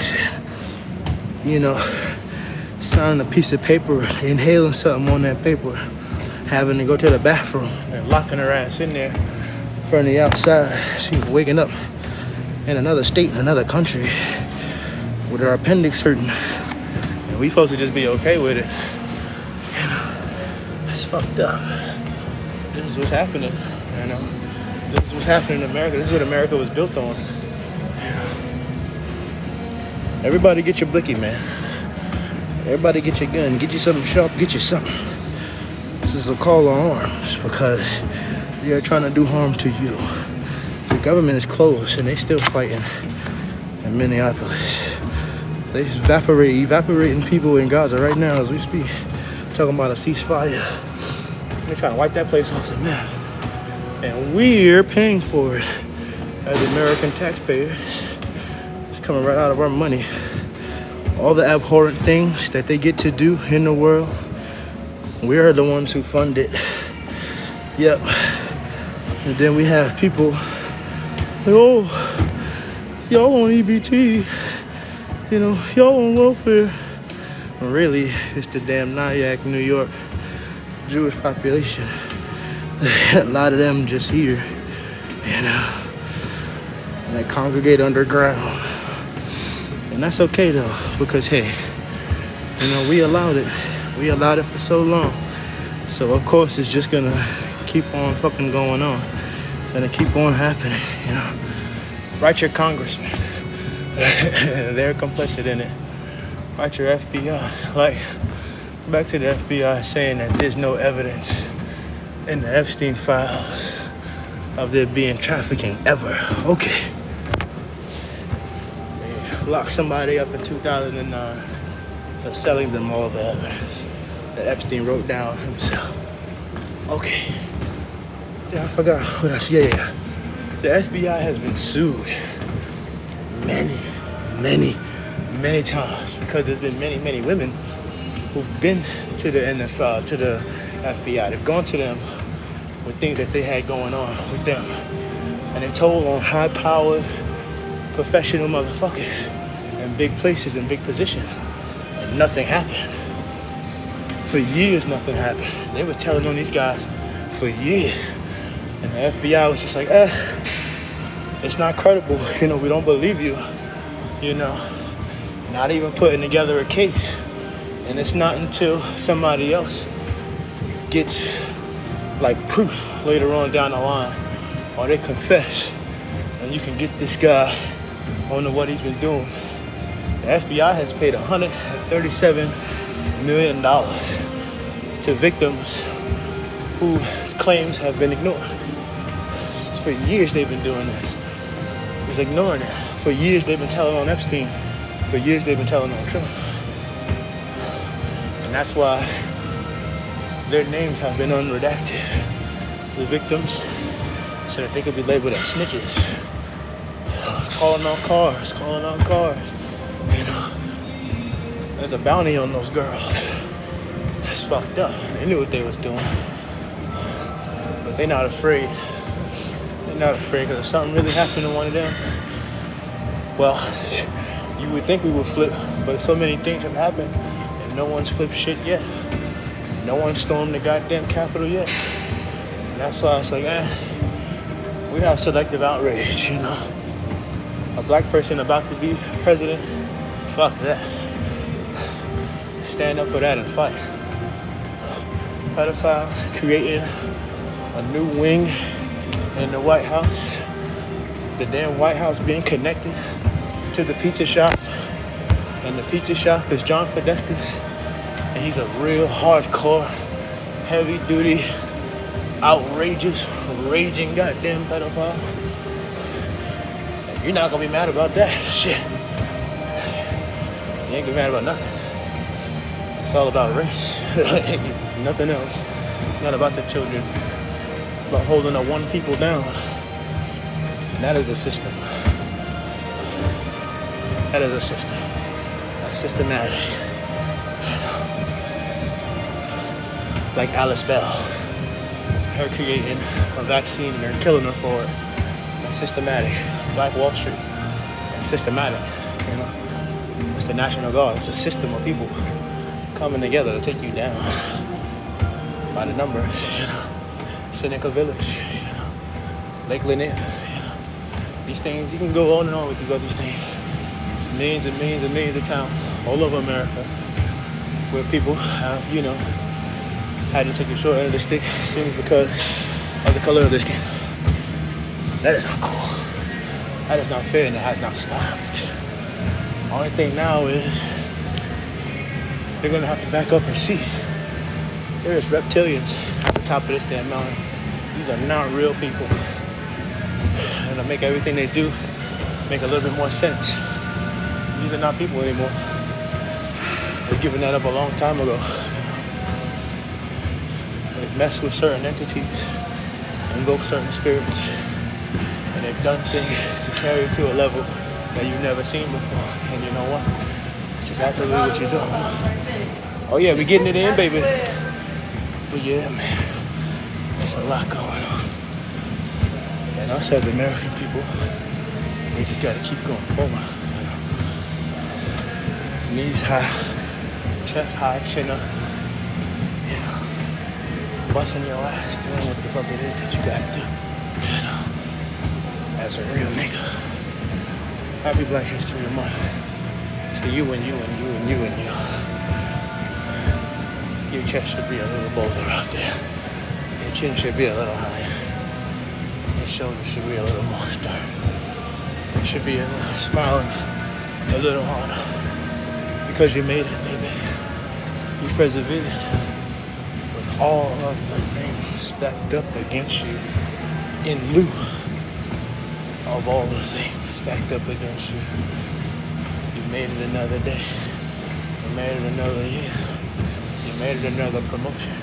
signing a piece of paper, inhaling something on that paper, having to go to the bathroom and locking her ass in there from the outside. She's waking up in another state, in another country, with her appendix hurting. And we supposed to just be okay with it. It's fucked up. This is what's happening, This is what's happening in America. This is what America was built on. Everybody get your blicky, man. Everybody get your gun. Get you something sharp. Get you something. This is a call to arms because they are trying to do harm to you. The government is closed and they still fighting in Minneapolis. They evaporating people in Gaza right now as we speak. Talking about a ceasefire. They're trying to wipe that place off the map. And we're paying for it as American taxpayers. It's coming right out of our money. All the abhorrent things that they get to do in the world, we are the ones who fund it. Yep. And then we have people like, oh, y'all on EBT, y'all on welfare. But really, it's the damn Nyack, New York Jewish population. A lot of them just here, and they congregate underground. And that's okay though, because hey, we allowed it. We allowed it for so long. So of course it's just gonna keep on fucking going on. It's gonna keep on happening, Write your congressman. They're complicit in it. Write your FBI. Like, back to the FBI saying that there's no evidence in the Epstein files of there being trafficking ever. Okay. Locked somebody up in 2009 for selling them all the evidence that Epstein wrote down himself. Okay. Yeah, I forgot what else. Yeah. The FBI has been sued many times because there's been many women who've been to the NFL, to the FBI. They've gone to them with things that they had going on with them. And they told on high-powered professional motherfuckers in big places and big positions, and nothing happened. For years, nothing happened. They were telling on these guys for years, and the FBI was just like, it's not credible. We don't believe you. Not even putting together a case, and it's not until somebody else gets like proof later on down the line, or they confess, and you can get this guy on what he's been doing. The FBI has paid $137 million to victims whose claims have been ignored. For years they've been doing this. Just ignoring it. For years they've been telling on Epstein. For years they've been telling on Trump. And that's why their names have been unredacted. The victims, so that they could be labeled as snitches. Calling on cars. There's a bounty on those girls. That's fucked up. They knew what they was doing. But they're not afraid. They're not afraid because if something really happened to one of them, well, you would think we would flip, but so many things have happened and no one's flipped shit yet. No one stormed the goddamn Capitol yet. And that's why it's like, we have selective outrage, A black person about to be president, fuck that. Stand up for that and fight. Pedophiles creating a new wing in the White House. The damn White House being connected to the pizza shop And the pizza shop is John Podesta's. And he's a real hardcore, heavy-duty, outrageous, raging goddamn pedophile. You're not gonna be mad about that. Shit. You ain't gonna be mad about nothing. It's all about race. It's nothing else. It's not about the children. It's about holding the one people down. And that is a system. That is a system. That's systematic. Like Alice Bell. Her creating a vaccine and they're killing her for it. That's systematic. Black Wall Street. That's systematic. You know? It's the National Guard. It's a system of people coming together to take you down by the numbers. You know? Seneca Village. You know? Lake Lanier. You know? These things, you can go on and on with these things. It's millions and millions and millions of towns all over America where people have, you know, had to take a short end of the stick simply because of the color of their skin. That is not cool. That is not fair and it has not stopped. The only thing now is they're gonna have to back up and see. There is reptilians at the top of this damn mountain. These are not real people. And to make everything they do make a little bit more sense. These are not people anymore. They've given that up a long time ago. They've messed with certain entities, invoked certain spirits, and they've done things to carry it to a level that you've never seen before. And you know what? It's just absolutely what you're doing. Oh yeah, we're getting it in, baby. But yeah, man, there's a lot going on. And us as American people, we just gotta keep going forward. You know? Knees high, chest high, chin up. You know, busting your ass, doing what the fuck it is that you gotta do. You know, as a real nigga. Happy Black History Month. To you and you and you and you and you. Your chest should be a little bolder out there. Your chin should be a little higher. Your shoulders should be a little more stern. You should be a little smiling a little harder. Because you made it, baby. You persevered with all of the things stacked up against you in lieu of all the things stacked up against you. You made it another day. You made it another year. You made it another promotion.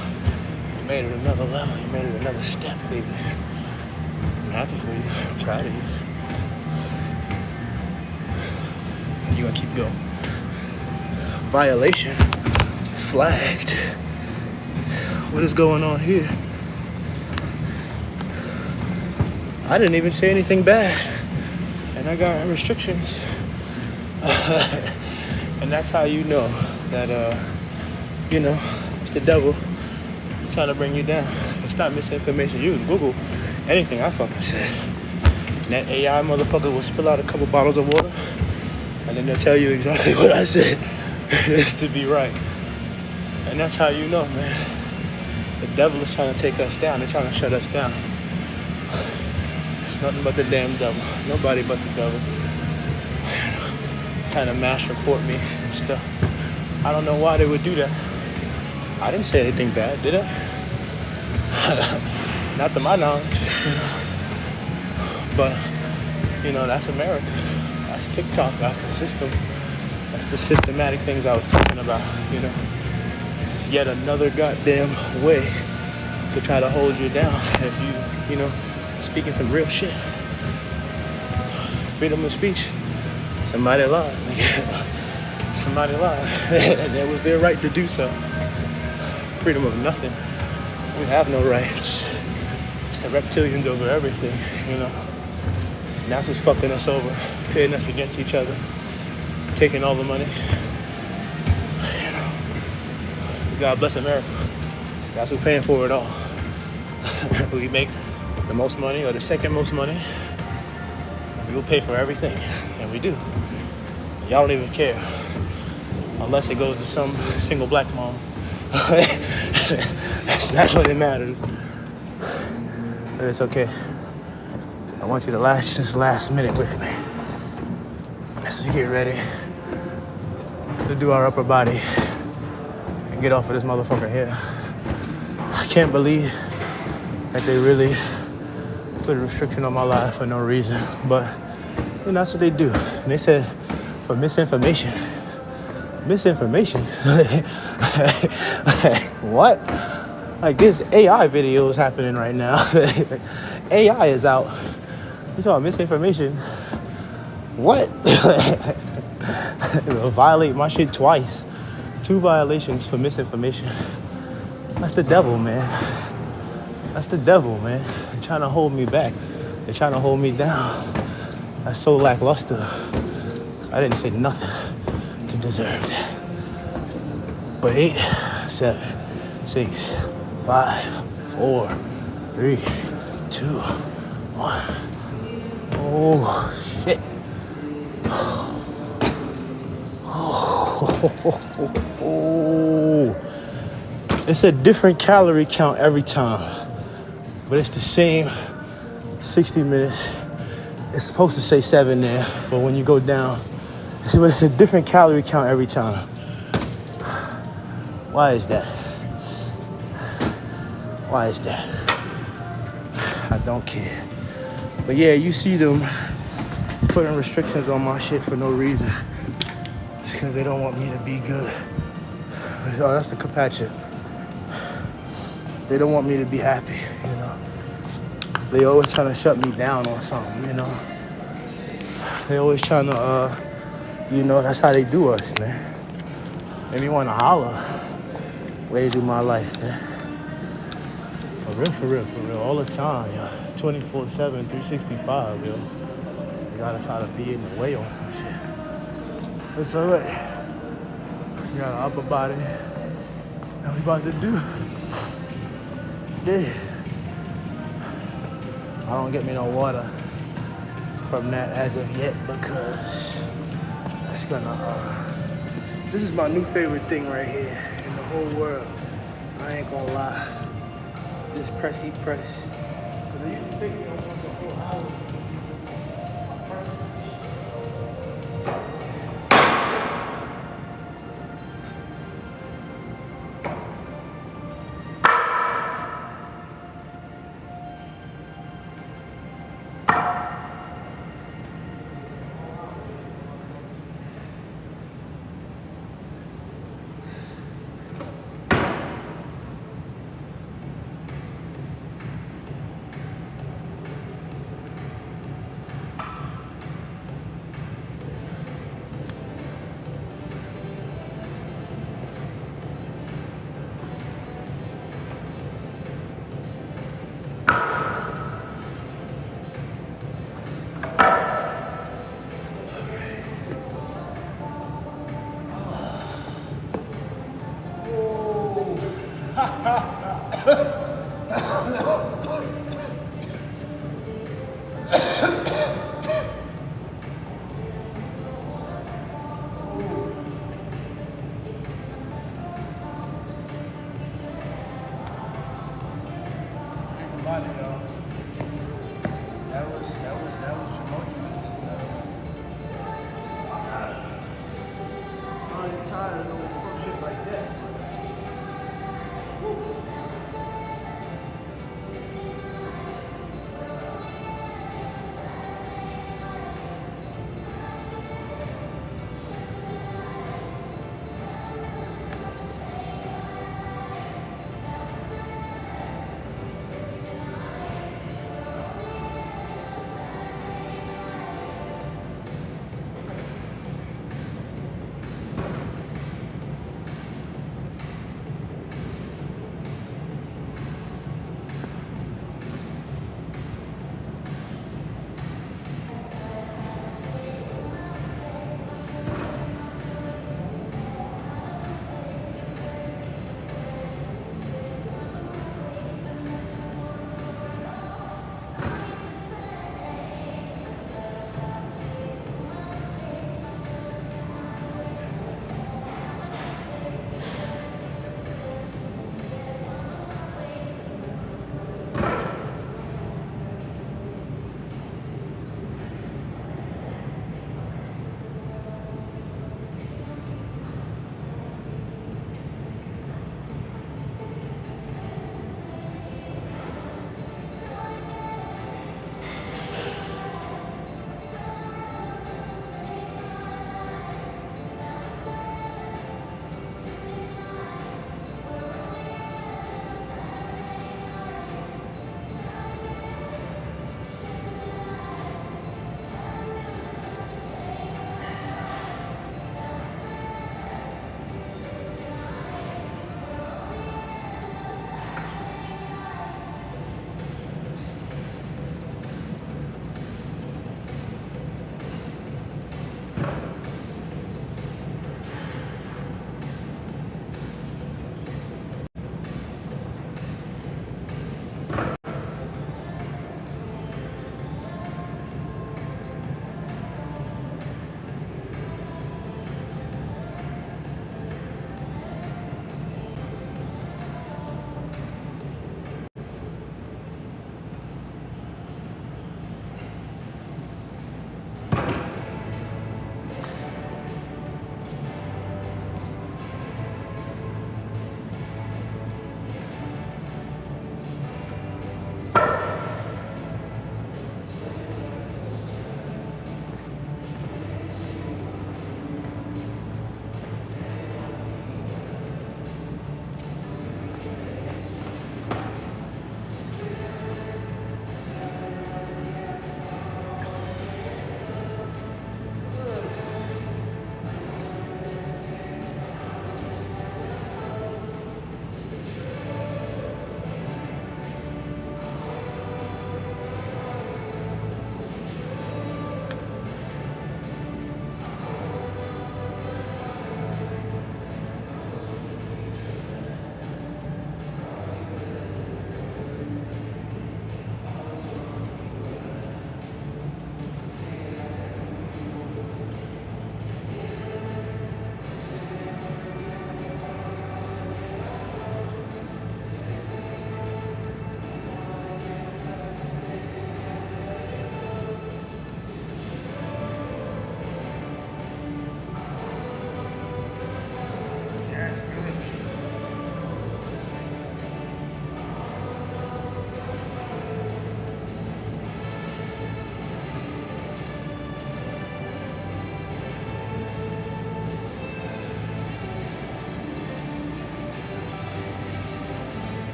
You made it another level. You made it another step, baby. I'm happy for you. I'm proud of you. You're gonna keep going. Violation. Flagged. What is going on here? I didn't even say anything bad. And I got restrictions. And that's how you know that, you know, it's the devil trying to bring you down. It's not misinformation. You can Google anything I fucking said. And that AI motherfucker will spill out a couple bottles of water, and then they'll tell you exactly what I said is to be right. And that's how you know, man. The devil is trying to take us down. They're trying to shut us down. It's nothing but the damn devil. Nobody but the devil. Trying to mass report me and stuff. I don't know why they would do that. I didn't say anything bad, did I? Not to my knowledge. But, you know, that's America. That's TikTok. That's the system. That's the systematic things I was talking about, you know. It's just yet another goddamn way to try to hold you down if you know, speaking some real shit. Freedom of speech. Somebody lied. Somebody lied. And it was their right to do so. Freedom of nothing. We have no rights. It's the reptilians over everything, you know. And that's what's fucking us over, pitting us against each other, taking all the money. You know. God bless America. That's who's paying for it all. We make the most money or the second most money. We will pay for everything, and we do. Y'all don't even care, unless it goes to some single black mom. That's when it matters. But it's okay. I want you to last this last minute with me. Let's just get ready. to do our upper body and get off of this motherfucker here. I can't believe that they really put a restriction on my life for no reason, but you know, that's what they do. And they said for misinformation. Misinformation? What? Like, there's AI videos happening right now. AI is out. You talking about misinformation? What? Violate my shit twice. 2 violations for misinformation. That's the devil, man. That's the devil, man. They're trying to hold me back. They're trying to hold me down. That's so lackluster. I didn't say nothing to deserve that. But 8, 7, 6, 5, 4, 3, 2, 1. Oh, shit. Oh. It's a different calorie count every time, but it's the same 60 minutes. It's supposed to say 7 there, but when you go down, it's a different calorie count every time. Why is that? Why is that? I don't care. But yeah, you see them putting restrictions on my shit for no reason. It's because they don't want me to be good. Oh, that's the Capacha. They don't want me to be happy, you know. They always trying to shut me down on something, you know. They always trying to, you know, that's how they do us, man. Make me want to holler way through my life, man. For real, all the time, yo. 24/7, 365, yo. You gotta try to be in the way on some shit. It's alright. You got an upper body. What we about to do? Yeah. I don't get me no water from that as of yet because that's gonna, this is my new favorite thing right here in the whole world. I ain't gonna lie. This pressy press. Cause it used to take me almost a whole hour.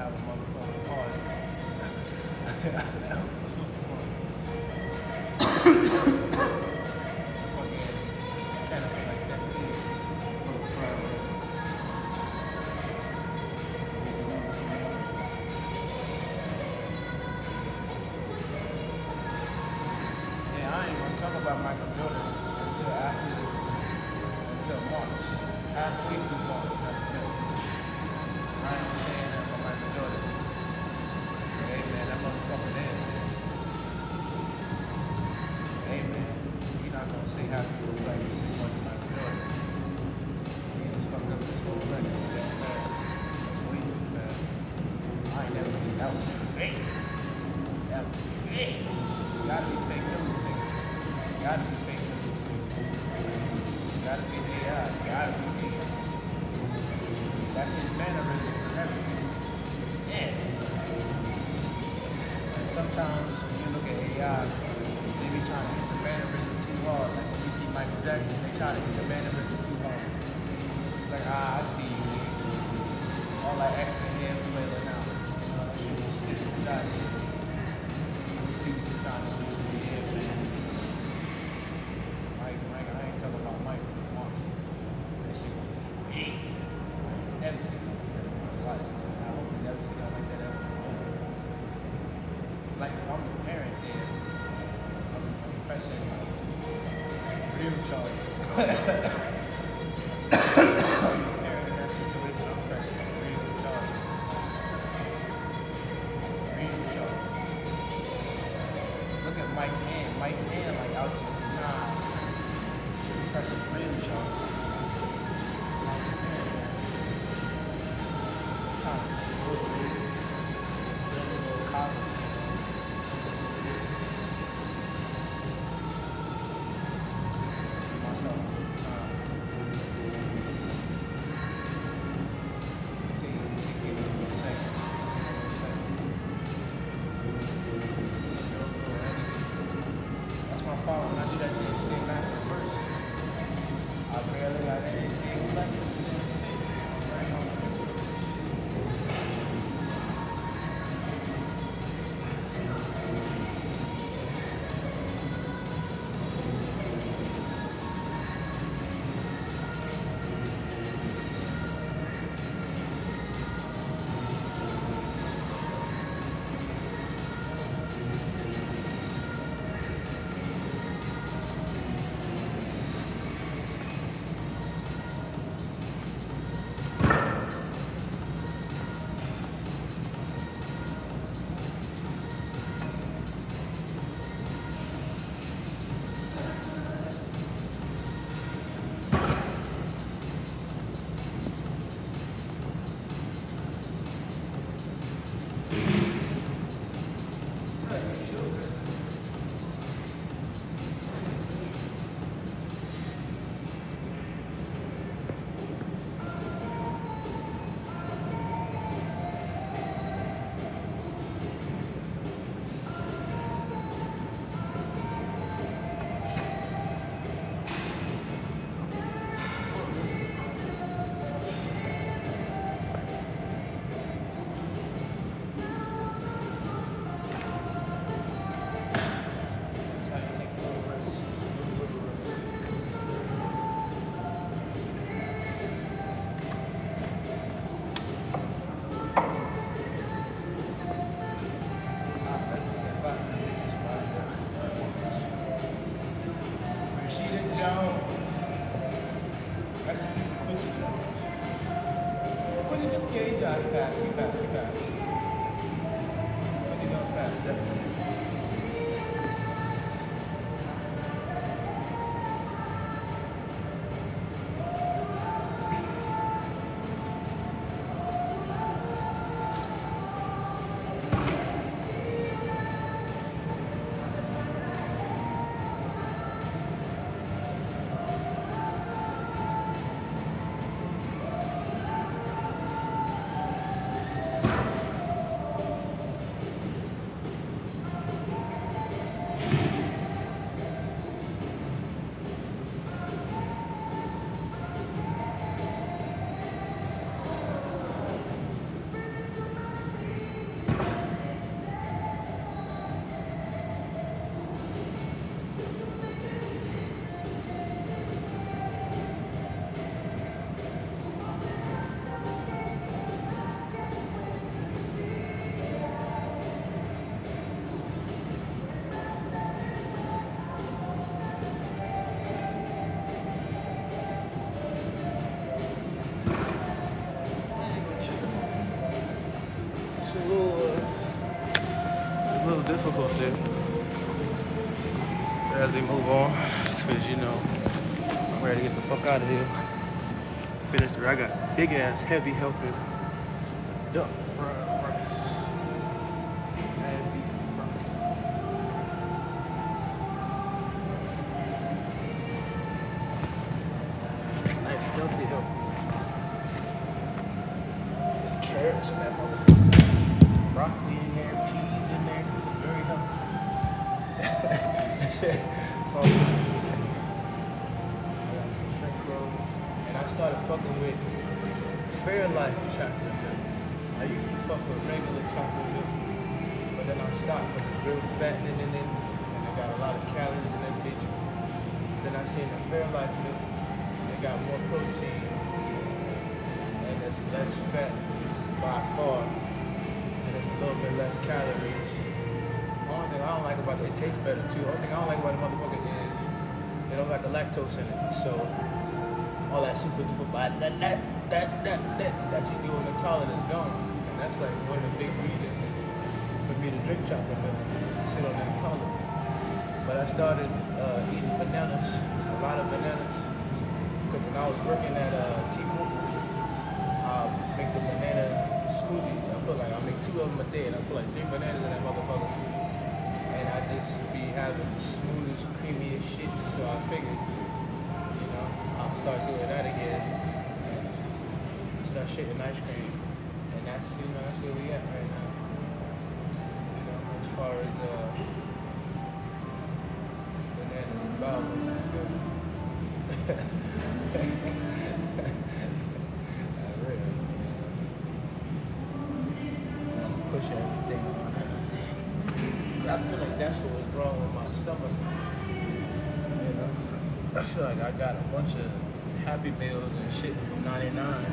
have a motherfucking party. Have a motherfucking party. Fucking kind of like that big for the Friday. Yeah, I ain't gonna talk about Michael Jordan until March. Halfway through March, that's it. I ain't saying that about Michael Jordan. Hey man, that motherfucker there. Hey man, you're not gonna say happy with like this much Michael Jordan. He just fucked up this whole record. That's bad. Way too fast. I ain't never seen that was great. That was great. Gotta be fake news, nigga. Gotta be fake news. Gotta be AI. Gotta be AI. That's his mannerisms and everything. Yeah. And sometimes when you look at AI, they be trying to hit the mannerism too hard. Like when you see Michael Jackson, they try to hit the mannerism too hard. It's like, I see you, nigga. All that extra hair flailing out. You know, that shit was stupid. Out here. Stupid trying to do the hair, man. Mike, I ain't talking about Mike too much. That shit was big. Never seen that in my life. I hope you never see that like that ever. Like if I'm the parent there, I'm pressing real charges. Parent in that situation, I'm pressing real charges. Real charges. Look at Mike's hand. Mike's hand like out to the nine. Pressing real charges. That's my problem. When I do that thing, stay back at first. I barely got anything left. it's a little difficult there as they move on, because you know I'm ready to get the fuck out of here. Finish the. I got big ass heavy helping duck fried rice. Heavy nice healthy help. There's carrots in that motherfucker. Broccoli in there, peas in there. Very healthy. It's all good. And I started fucking with Fairlife chocolate milk. I used to fuck with regular chocolate milk, but then I stopped because it's real fattening in it, and it got a lot of calories in that bitch. Then I seen the Fairlife milk, it got more protein, and it's less fat by far, and it's a little bit less calories. The only thing I don't like about it, it tastes better too. The only thing I don't like about the motherfucker is they don't got the lactose in it, so all that super duper that you do in the toilet is gone. And that's like one of the big reasons for me to drink chocolate milk, to sit on that toilet. But I started eating bananas, a lot of bananas, because when I was working at T-Mobile, I make the banana smoothies. I make 2 of them a day, and I put like 3 bananas in that motherfucker. And I just be having the smoothest, creamiest shit, so I figured, you know, I'll start doing that again. Start shitting ice cream, and that's, you know, that's where we at right now. You know, as far as bananas and bowels, that's good. Real. Push everything on. I feel like that's what was wrong with my stomach. You know, I feel like I got a bunch of Happy Meals and shit from 99.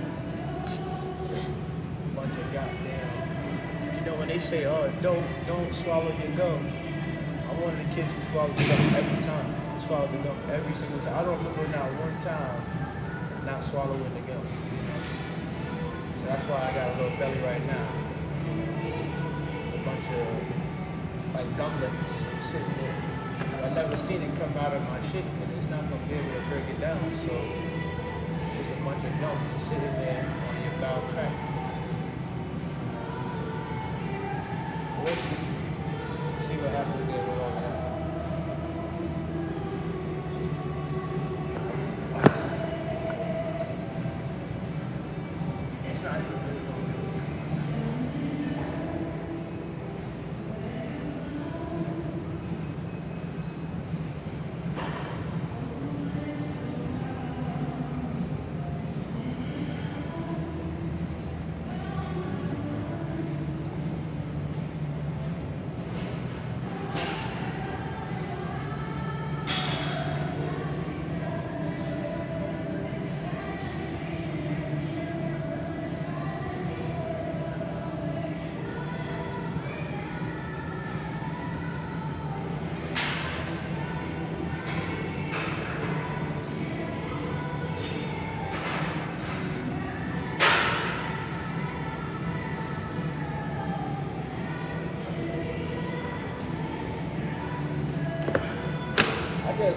Bunch of goddamn, you know, when they say, oh, don't swallow your gum. I'm one of the kids who swallows the gum every time. I swallow the gum every single time. I don't remember not one time not swallowing the gum. So that's why I got a little belly right now. It's a bunch of like gumlets sitting there. I've never seen it come out of my shit, and it's not gonna be able to break it down. So it's just a bunch of gum sitting there on your bowel tract. We'll see what happens there with all that. It's not even really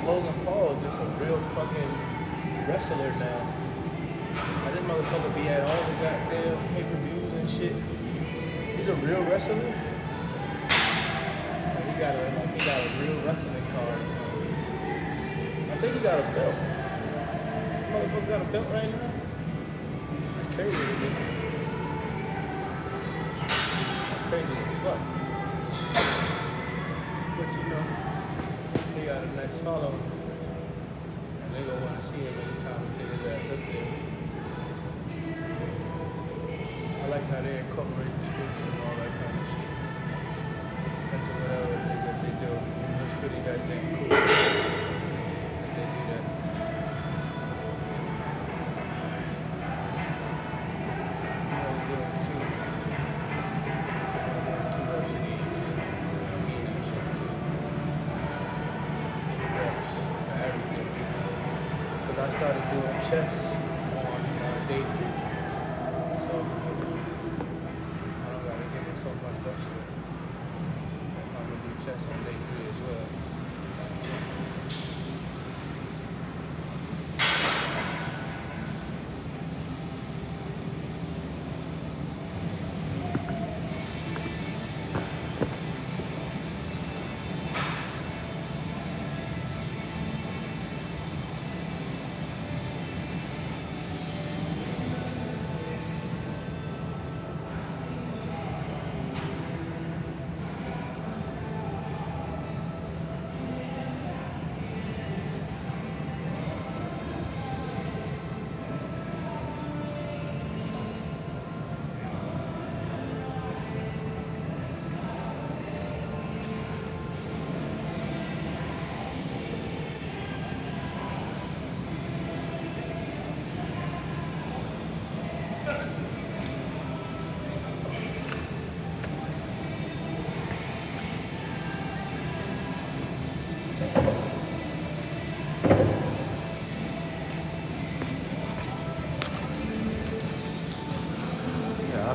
Logan Paul is just a real fucking wrestler now. Like, this motherfucker be at all the goddamn pay-per-views and shit. He's a real wrestler. Like, he got a real wrestling card. I think he got a belt. This motherfucker got a belt right now. That's crazy, dude. That's crazy as fuck. But you know, he got a next follow, and they gonna want to see him anytime we take his ass up there. I like how they incorporate the streets and all that kind of shit. That's whatever it is that they do. It's pretty goddamn cool that they do that. You know, we're doing two reps in each. I started doing chest on day 3, so I don't gotta get as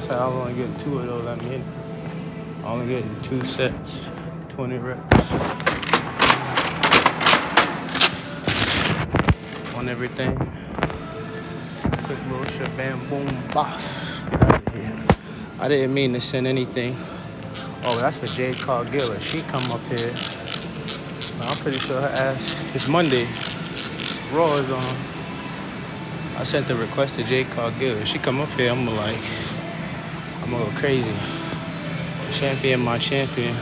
said I was only getting 2 of those. I mean, I'm only getting 2 sets, 20 reps on everything. Quick little shabam boom bop. Get out of here. I didn't mean to send anything. Oh, that's a Jade Cargill. She come up here. I'm pretty sure her ass. It's Monday. Raw is on. I sent the request to Jade Cargill. If she come up here, I'm gonna go crazy. Champion, my champion.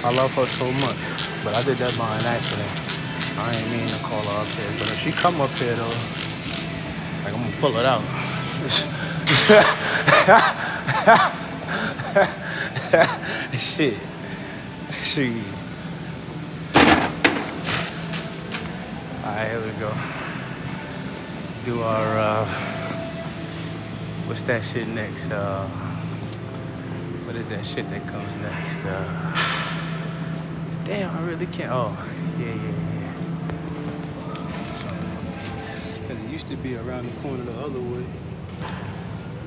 I love her so much, but I did that by an accident. I ain't mean to call her up here, but if she come up here though, like I'm gonna pull it out. Shit. Alright, here we go. Do our what's that shit next? What is that shit that comes next? Damn, I really can't. Oh, yeah. Because it used to be around the corner the other way.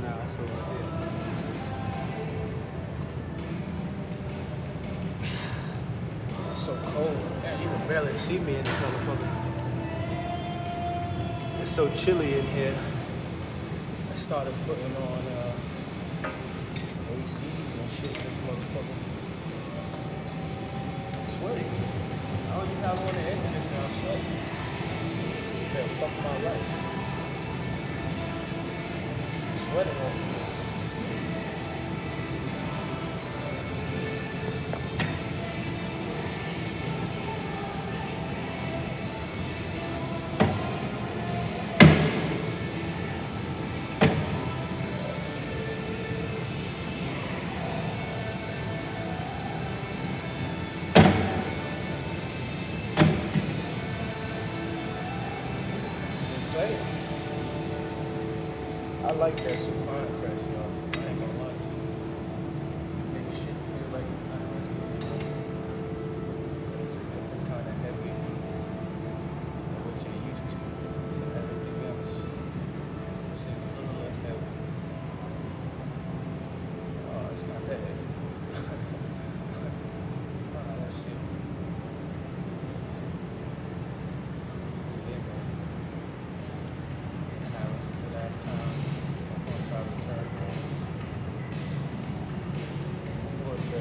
Now it's over here. It's so cold. Man, you can barely see me in this motherfucker. It's so chilly in here. I started putting on ACs and shit in this motherfucker. I'm sweating. I don't even have one to end this now. I'm sweating. He said, fuck my life. I'm sweating on me. I like that supine press, y'all. I ain't gonna lie to you. Make shit feel like it's not really, it's a different kind of heavy than what you're used to. So everything else seems a little less heavy. Oh, it's not that heavy. Oh, that shit.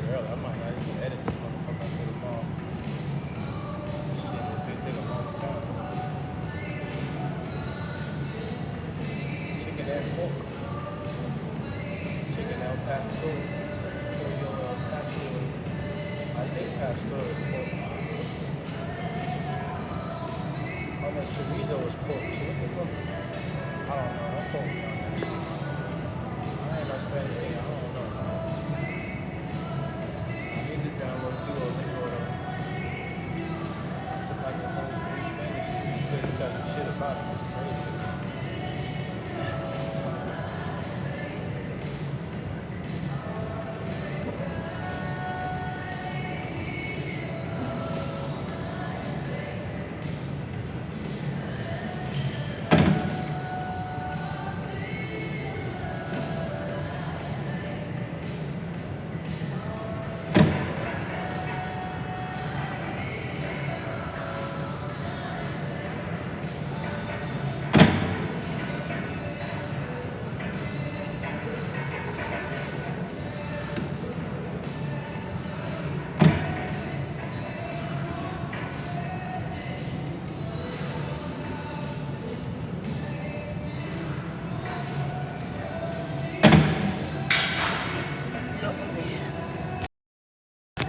I might not even edit this motherfucker until tomorrow. Shit, it's gonna take a long time. Chicken and pork. Chicken al pastor. I think pastor is pork. Oh, no, chorizo is pork. So what the fuck? I don't know. Don't quote me on that shit. I ain't no Spanish thing. I don't know. Download Duolingo or took like a whole 3 Spanish to tell them shit about it. It's crazy.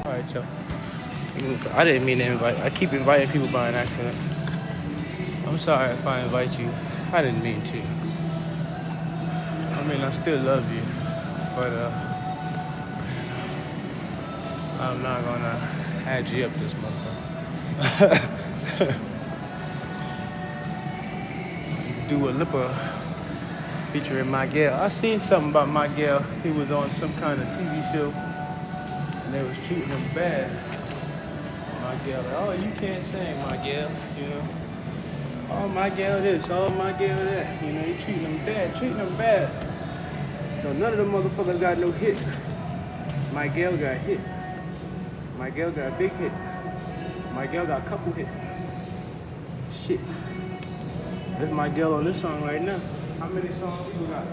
Alright, y'all. I didn't mean to invite. I keep inviting people by an accident. I'm sorry if I invite you. I didn't mean to. I mean, I still love you, but I'm not gonna add you up this month. Do a Lipa featuring Miguel. I seen something about Miguel. He was on some kind of TV show, and they was treating him bad. Miguel, like, oh, you can't sing, Miguel, you know. Oh, Miguel this, oh, Miguel that. You know, you treating him bad, So none of them motherfuckers got no hit. Miguel got hit. Miguel got a big hit. Miguel got a couple hits. Shit. That's Miguel on this song right now. How many songs people got?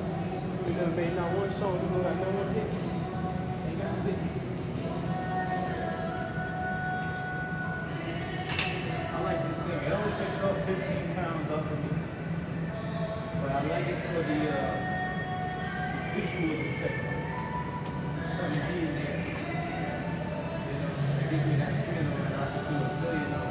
We never made not one song, people got no one hit. Ain't got a hit. I like this thing. It only takes off 15 pounds off of me. But I like it for the visual effect. Something in there. You know, it gives me that feeling when I can do $1 billion.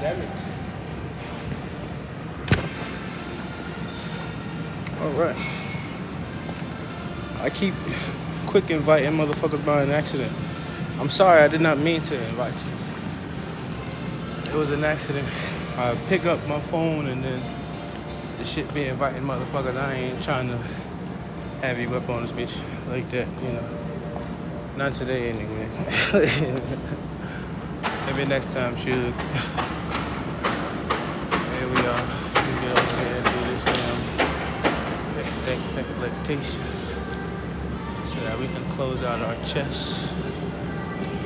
Damn it. Alright. I keep quick inviting motherfuckers by an accident. I'm sorry, I did not mean to invite you. It was an accident. I pick up my phone and then the shit be inviting motherfuckers. I ain't trying to have you up on this bitch like that, you know. Not today anyway. Maybe next time, should. Here we are. We get over here and do this damn lactation so that we can close out our chest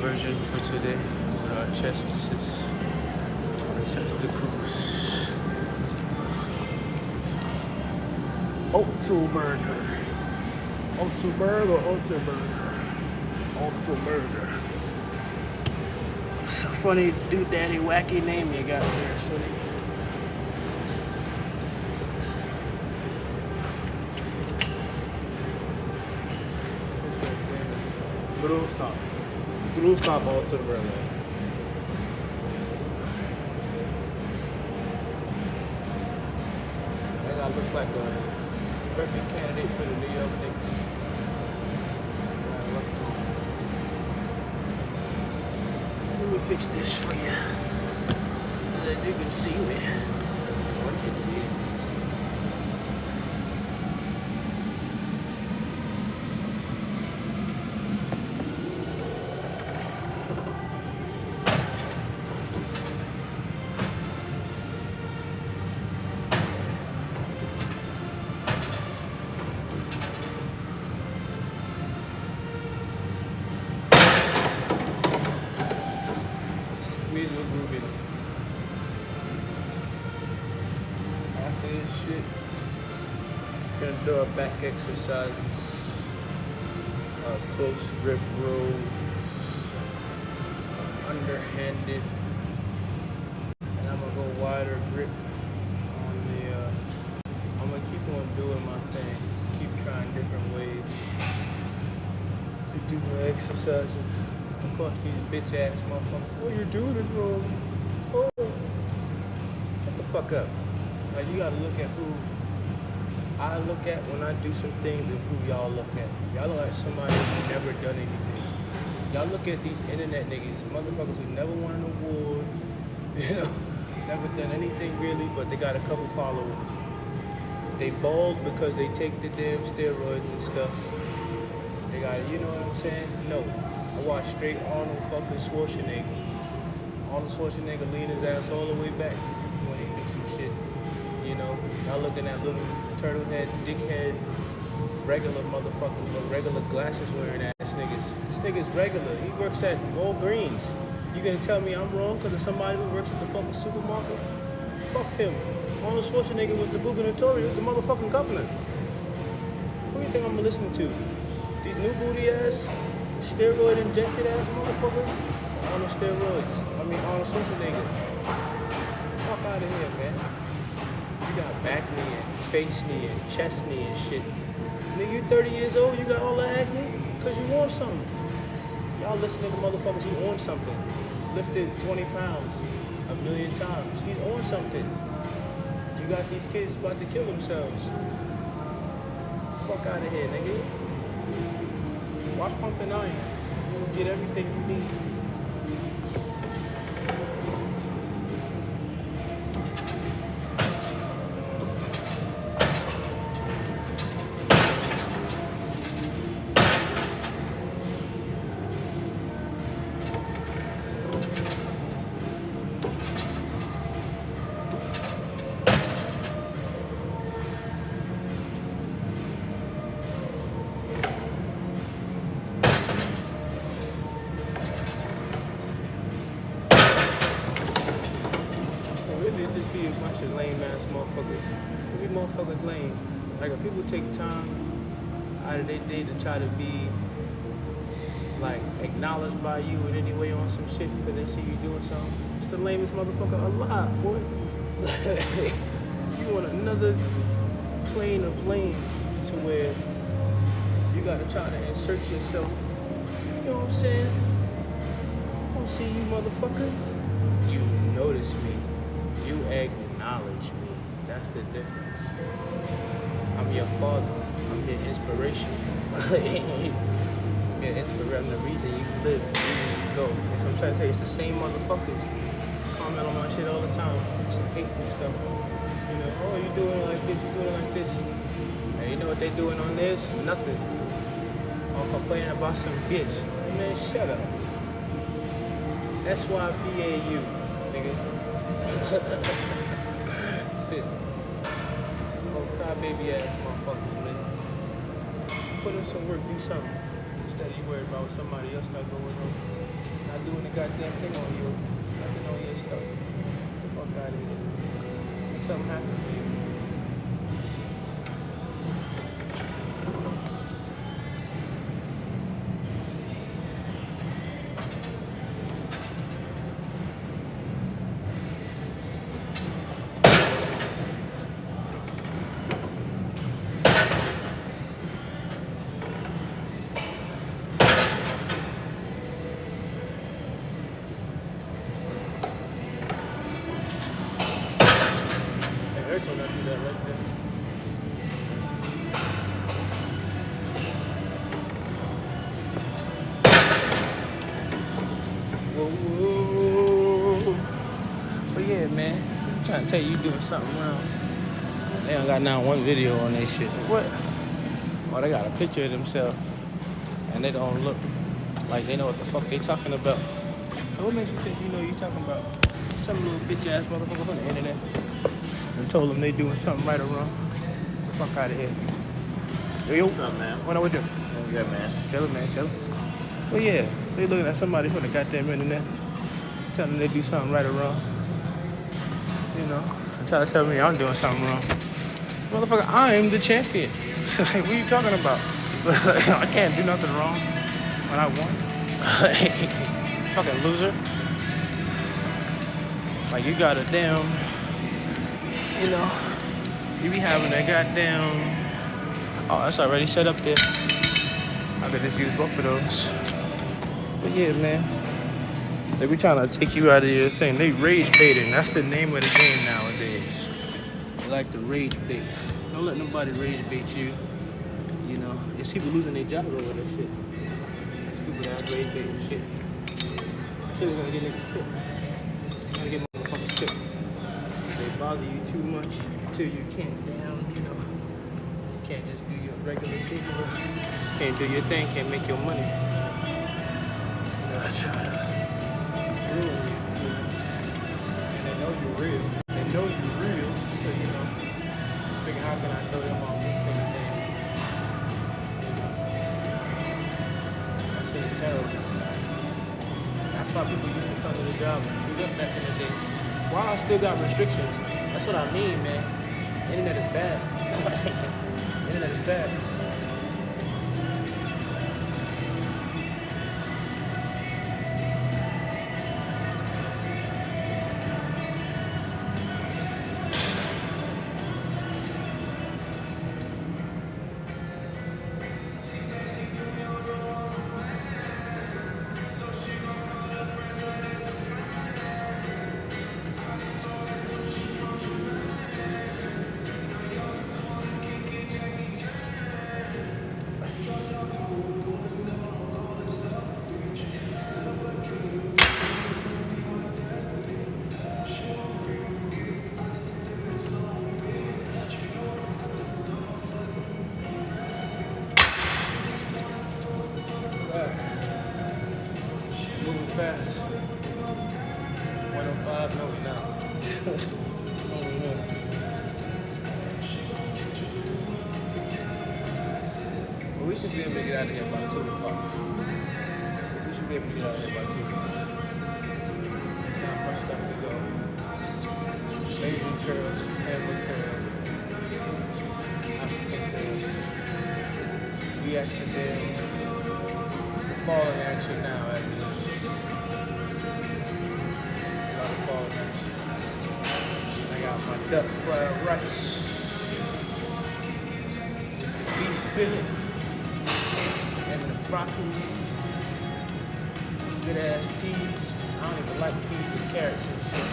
version for today with our chestises. Testicles. Oatmeal burger. Oatmeal burger or oatmeal burger? Oatmeal burger. It's a funny doodaddy wacky name you got there, Sonny. Blue stop oatmeal burger. That guy looks like a perfect candidate for the New York Knicks. Let me fix this for you so that you can see me. What you did. After this shit, gonna do our back exercises, our close grip rows, underhanded, and I'm gonna go wider grip on the. I'm gonna keep on doing my thing, keep trying different ways to do my exercises. Of course, these bitch ass motherfuckers, what you doing this wrong? Oh, shut the fuck up. Now you gotta look at who I look at when I do some things and who y'all look at. Y'all look at somebody who never done anything. Y'all look at these internet niggas, motherfuckers who never won an award, you know, never done anything really, but they got a couple followers. They bald because they take the damn steroids and stuff. They got, you know what I'm saying? No. I watched straight Arnold fucking Schwarzenegger. Arnold Schwarzenegger lean his ass all the way back when he did some shit. You know, y'all looking at little turtle head, dick head, regular motherfuckers with regular glasses wearing ass niggas. This nigga's regular. He works at Walgreens. You gonna tell me I'm wrong because of somebody who works at the fucking supermarket? Fuck him. Arnold Schwarzenegger was the gubernatorial of the motherfucking governor. Who do you think I'm listening to? These new booty ass, steroid injected ass motherfuckers? Arnold steroids. Arnold Schwarzenegger. Fuck out of here, man. You got back knee and face knee and chest knee and shit. Nigga, you 30 years old, you got all that acne? Because you want something. Y'all listening to motherfuckers who on something. Lifted 20 pounds 1,000,000 times. He's on something. You got these kids about to kill themselves. Fuck out of here, nigga. Watch Pumping Iron. You'll get everything you need. Be a bunch of lame ass motherfuckers. We motherfuckers lame. Like if people take time out of their day to try to be like acknowledged by you in any way on some shit because they see you doing something, it's the lamest motherfucker alive, boy. You on another plane of lame to where you gotta try to insert yourself. You know what I'm saying? I don't see you, motherfucker. You notice me. teach me. That's the difference. I'm your father. I'm your inspiration. I'm your inspiration. The reason you live, the reason you go. If I'm trying to tell you, it's the same motherfuckers. Comment on my shit all the time. Some hateful stuff. You know, oh, you doing it like this, you doing it like this. And you know what they doing on this? Nothing. Or complaining about some bitch. Man, shut up. SYBAU, nigga. Shit. Oh, crybaby ass motherfuckers, man. Put in some work, do something. Instead of you worried about what somebody else got going on. Not doing the goddamn thing on yours. Nothing on your stuff. Get the fuck out of here. Make something happen for you. Hurts when I do that right there. Whoa. But yeah, man, I'm trying to tell you doing something wrong. They don't got not one video on their shit. What? Oh, they got a picture of themselves, and they don't look like they know what the fuck they talking about. What makes you think you know you talking about? Some little bitch ass motherfucker on the internet. And told them they doing something right or wrong. Get the fuck out of here. Yo, what's up, man? What up with you? Oh, yeah, man. Chillin', man, chillin'. Well, yeah, they looking at somebody from the goddamn internet, telling them they do something right or wrong. You know, and try to tell me I'm doing something wrong. Motherfucker, I am the champion. Like, what are you talking about? I can't do nothing wrong when I won. Fucking loser. Like, you got a damn... You know, you be having that goddamn... Oh, that's already set up there. I could just use both of those. But yeah, man. They be trying to take you out of your thing. They rage baiting. That's the name of the game nowadays. They like to rage bait. Don't let nobody rage bait you. You know, there's people losing their jobs over that shit. Stupid ass rage baiting shit. Shit is gonna get niggas killed. Gonna get motherfuckers killed. They bother you too much until you can't down, you know. You can't just do your regular thing. Can't do your thing, can't make your money. You gotta try to ruin you, you know. And they know you're real. They know you're real, so you know. Figure how can I throw them off this thing down? You know. That shit is terrible. That's why people used to come to the job and shoot up back in the day. Why I still got restrictions? That's what I mean, man. Internet is bad. Internet is bad. Moving fast. 105, no, we're not. Well, we should be able to get out of here by 2 o'clock. We should be able to get out of here by 2 o'clock. It's not much stuff to go. Asian curls, Hamburg curls, African curls. We actually did the falling action now, actually. I got my duck fried rice, beef fillet, and the broccoli, good ass peas. I don't even like peas and carrots and shit,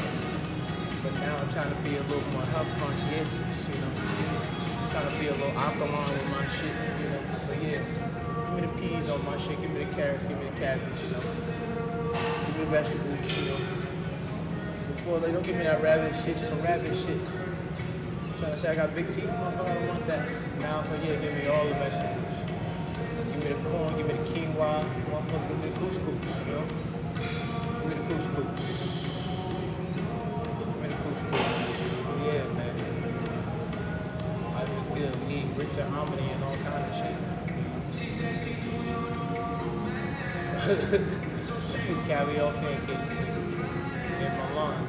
but now trying to be a little more health conscientious, you know. Trying to be a little alkaline with my shit, you know. So yeah, give me the peas on my shit, give me the carrots, give me the cabbage, you know. Give me the vegetables, you know. Before they don't give me that rabbit shit, some rabbit shit. Trying to say I got big teeth, motherfucker, I don't want that. Now, so yeah, give me all the vegetables. Give me the corn, give me the quinoa, motherfucker, give me the couscous, you know. Give me the couscous. Give me the couscous. Yeah, man. Life is good. We eat rich and harmony and all kind of shit. Caviar pancakes in Milan.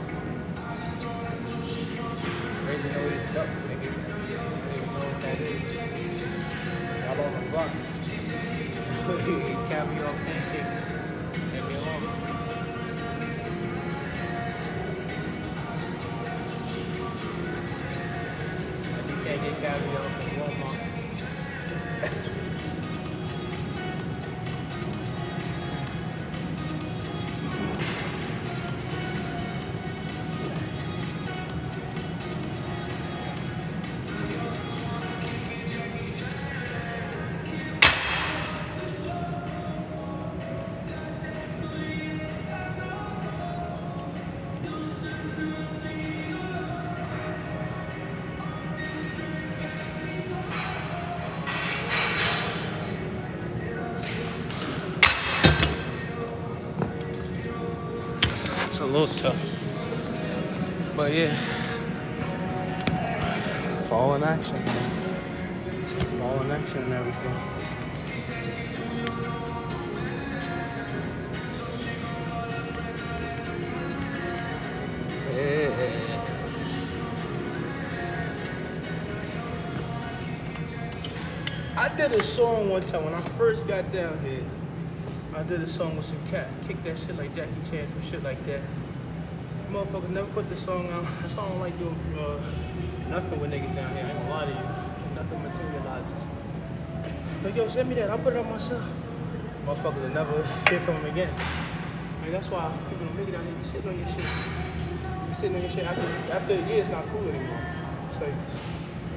Raisin oil duck, nigga. I don't even know what that is. Y'all on the block. Caviar pancakes in Milan. You can't get caviar from Walmart. It's a little tough, but yeah, fall in action, man. Fall in action and everything. Yeah. I did a song one time when I first got down here. I did a song with some cat, kick that shit like Jackie Chan, some shit like that. Motherfuckers never put the song out. That's why I don't like doing nothing with niggas down here. I ain't gonna lie to you. Nothing materializes. Like, yo, send me that. I'll put it up myself. Motherfuckers will never hear from him again. Like, that's why people don't make it down here. You sitting on your shit. You sitting on your shit after a year, it's not cool anymore. It's like,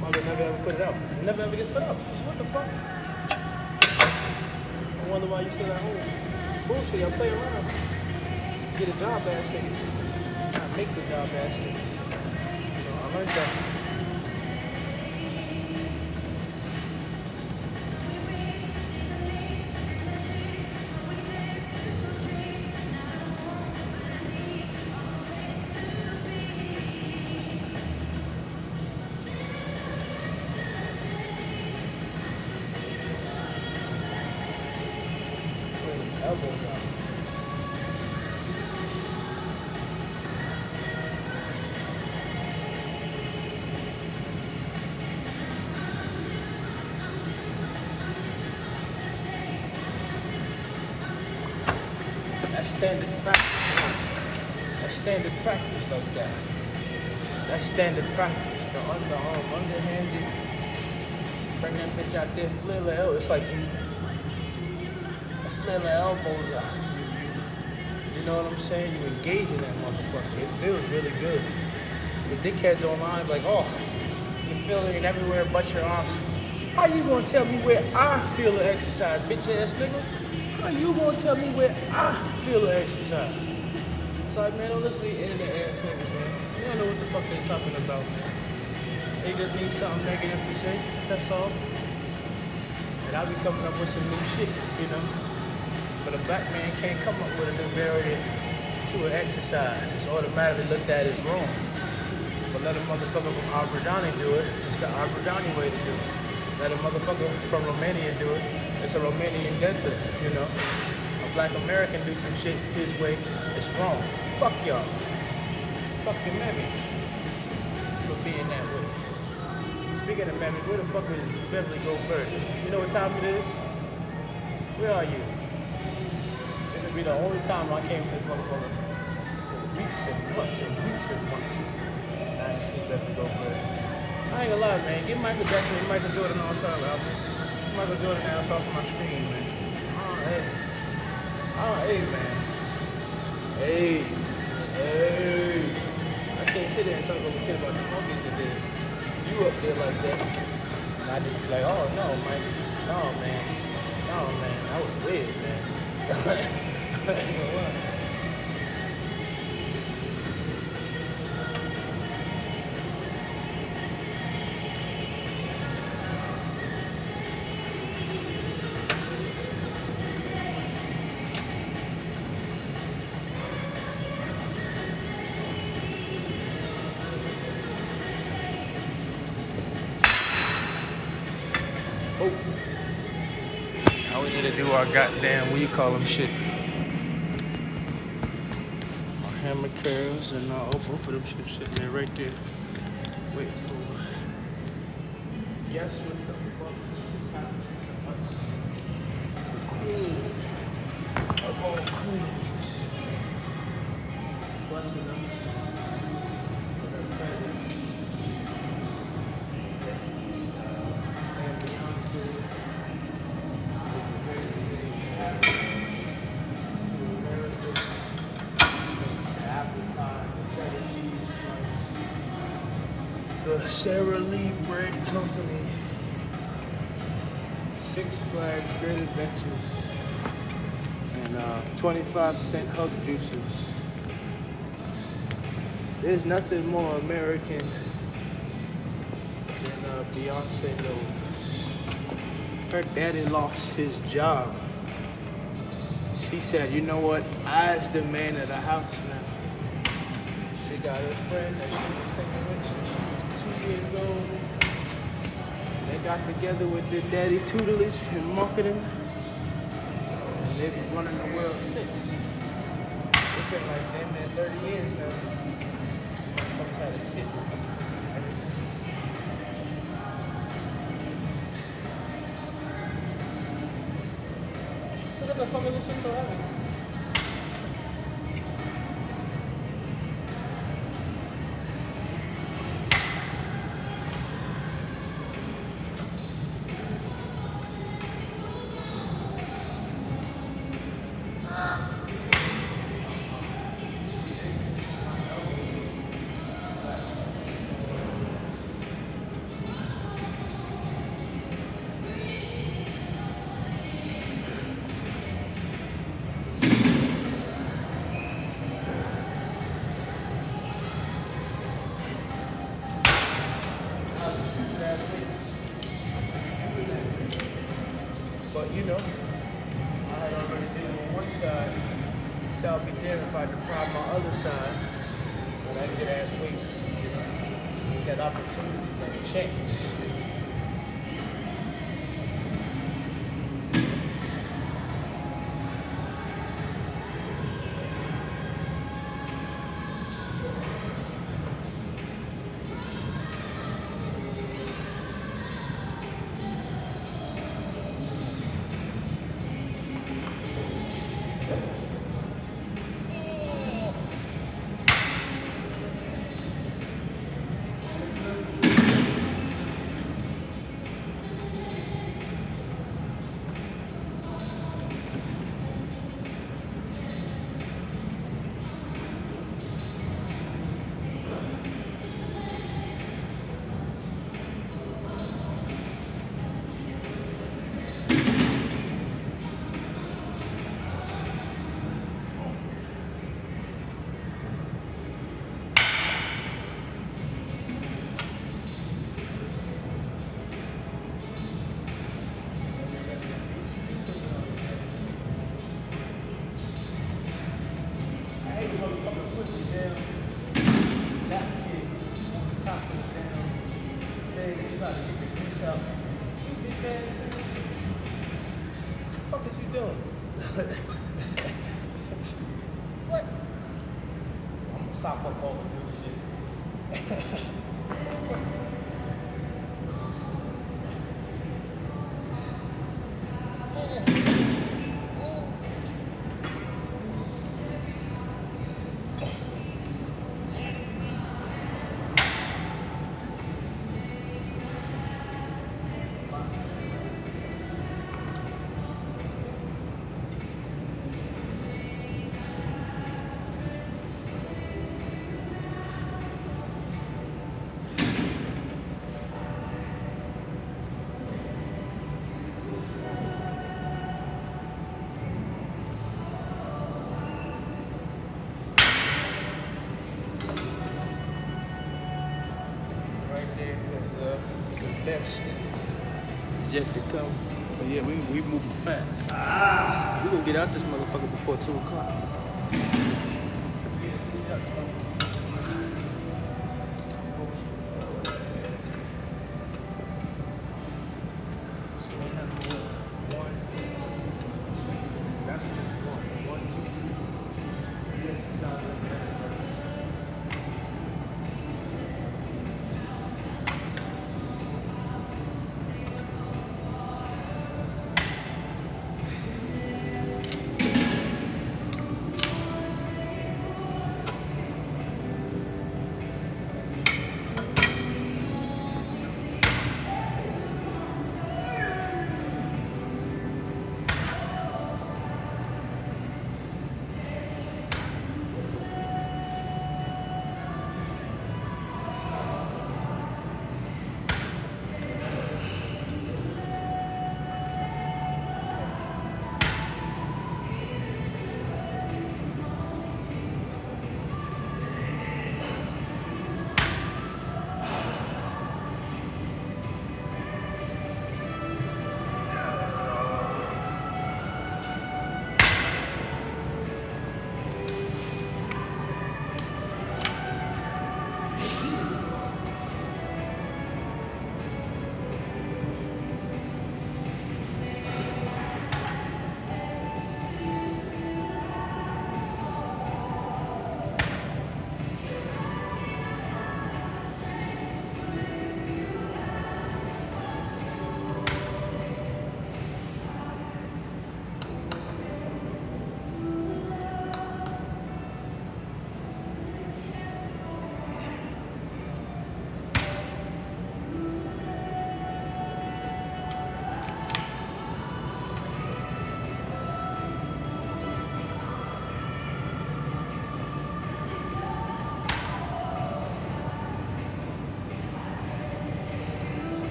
mother never ever put it out. It never ever gets put out. So what the fuck? I wonder why you still at home. Bullshit, y'all play around. Get a job ass niggas. Not make the job ass niggas. You know, I learned that. Elbows out. That's standard practice. That's standard practice like that. That's standard practice. The underarm, underhanded. Bring that bitch out there, flail the elbow. It's like you flail the elbows out. You know what I'm saying? You engage in that motherfucker. It feels really good. The dickheads online like, oh, you feel it everywhere but your arms. How you gonna tell me where I feel the exercise, bitch ass nigga? How you gonna tell me where I feel the exercise? It's like, man, don't listen to the internet ass niggas, man. You don't know what the fuck they're talking about, man. They just need something negative to say, that's all. And I'll be coming up with some new shit, you know? But a black man can't come up with a new variant to an exercise. It's automatically looked at as wrong. But let a motherfucker from Azerbaijan do it. It's the Azerbaijani way to do it. Let a motherfucker from Romania do it. It's a Romanian gender, you know. A black American do some shit his way. It's wrong. Fuck y'all. Fuck your mammy for being that way. Speaking of mammy, where the fuck is Beverly Goldberg? You know what time it is? Where are you? This will be the only time I came to this motherfucker for weeks and months and weeks and months. And I ain't seen Beverly Goldberg. I ain't gonna lie, man. Get Michael Jackson and Michael Jordan on time album. Michael Jordan ass off my screen, man. Hey. Hey, man. Hey. I can't sit there and talk over shit about the monkeys and then you up there like that. And I just be like, oh no, man. No, man. No, man. That was weird, man. I ain't gonna lie. Oh. Now we need to do our goddamn, what you call them shit? Our hammer curls and both of them shit sitting there right there. Waiting for guess what the fuck is happening to us? The queen of all queens. Blessing us with her presence. The Sarah Lee Bread Company, Six Flags Great Adventures, and 25-cent hug juices. There's nothing more American than Beyonce knows. Her daddy lost his job. She said, you know what, I's the man of the house now. She got her friend that she was singing with since she was 2 years old. They got together with their daddy tutelage and marketing. And they've been running the world since. It's been like damn near 30 years now. Motherfuckers had a kid. What the fuck is this shit so heavy? But you know, I had already did it on one side, so I'll be there if I deprive my other side. But I get ass weeks, you know, get opportunity, get a chance. What the fuck is you doing? What? I'm gonna sop up all of this shit. best yet to come. But yeah, we moving fast. We gonna get out this motherfucker before 2 o'clock.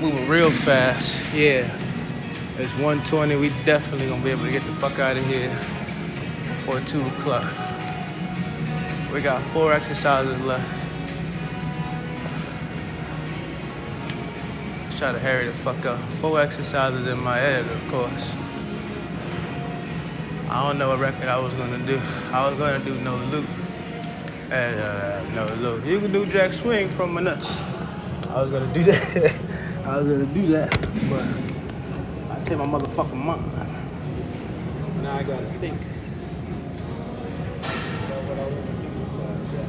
Moving real fast. Yeah, it's 1:20. We definitely gonna be able to get the fuck out of here before 2 o'clock. We got 4 exercises left. Let's try to hurry the fuck up. 4 exercises in my head, of course. I don't know what record I was gonna do. I was gonna do no loop. No loop. You can do jack swing from my nuts. I was gonna do that. I was gonna do that, but I changed my motherfucking mind. Now I gotta think about what I want to do besides that.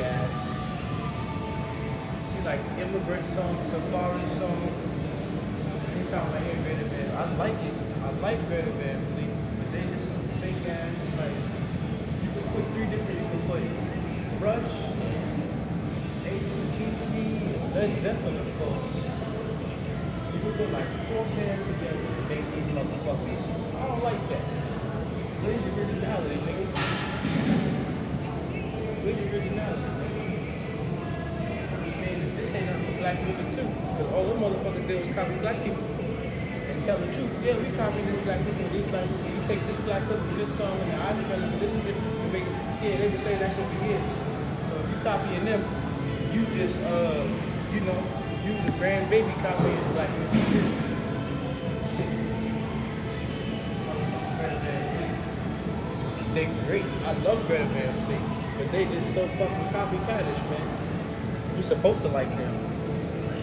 ass. See like immigrant song, safari song. Anytime I hear Greta Van, I like it. I like Greta Van Fleet, but they just some fake ass. Like you can put three different. You can put Rush, AC/DC, Led Zeppelin, of course. You can put like four pairs together and make these motherfuckers. I don't like that. Where's the originality, nigga? Where's the originality, nigga? This ain't nothing but black music too. Because all them motherfuckers did was copy black people. And tell the truth, yeah, we copy this black people and these black people. You take this black clip from this song and the Ivy Brothers and listen to it and make it, yeah, they been saying that shit for years. So if you copying them, you just, you know, you the grandbaby copying black people. Shit. They great. I love Greta Van Fleet, but they just so fucking copycatish, man. You're supposed to like them.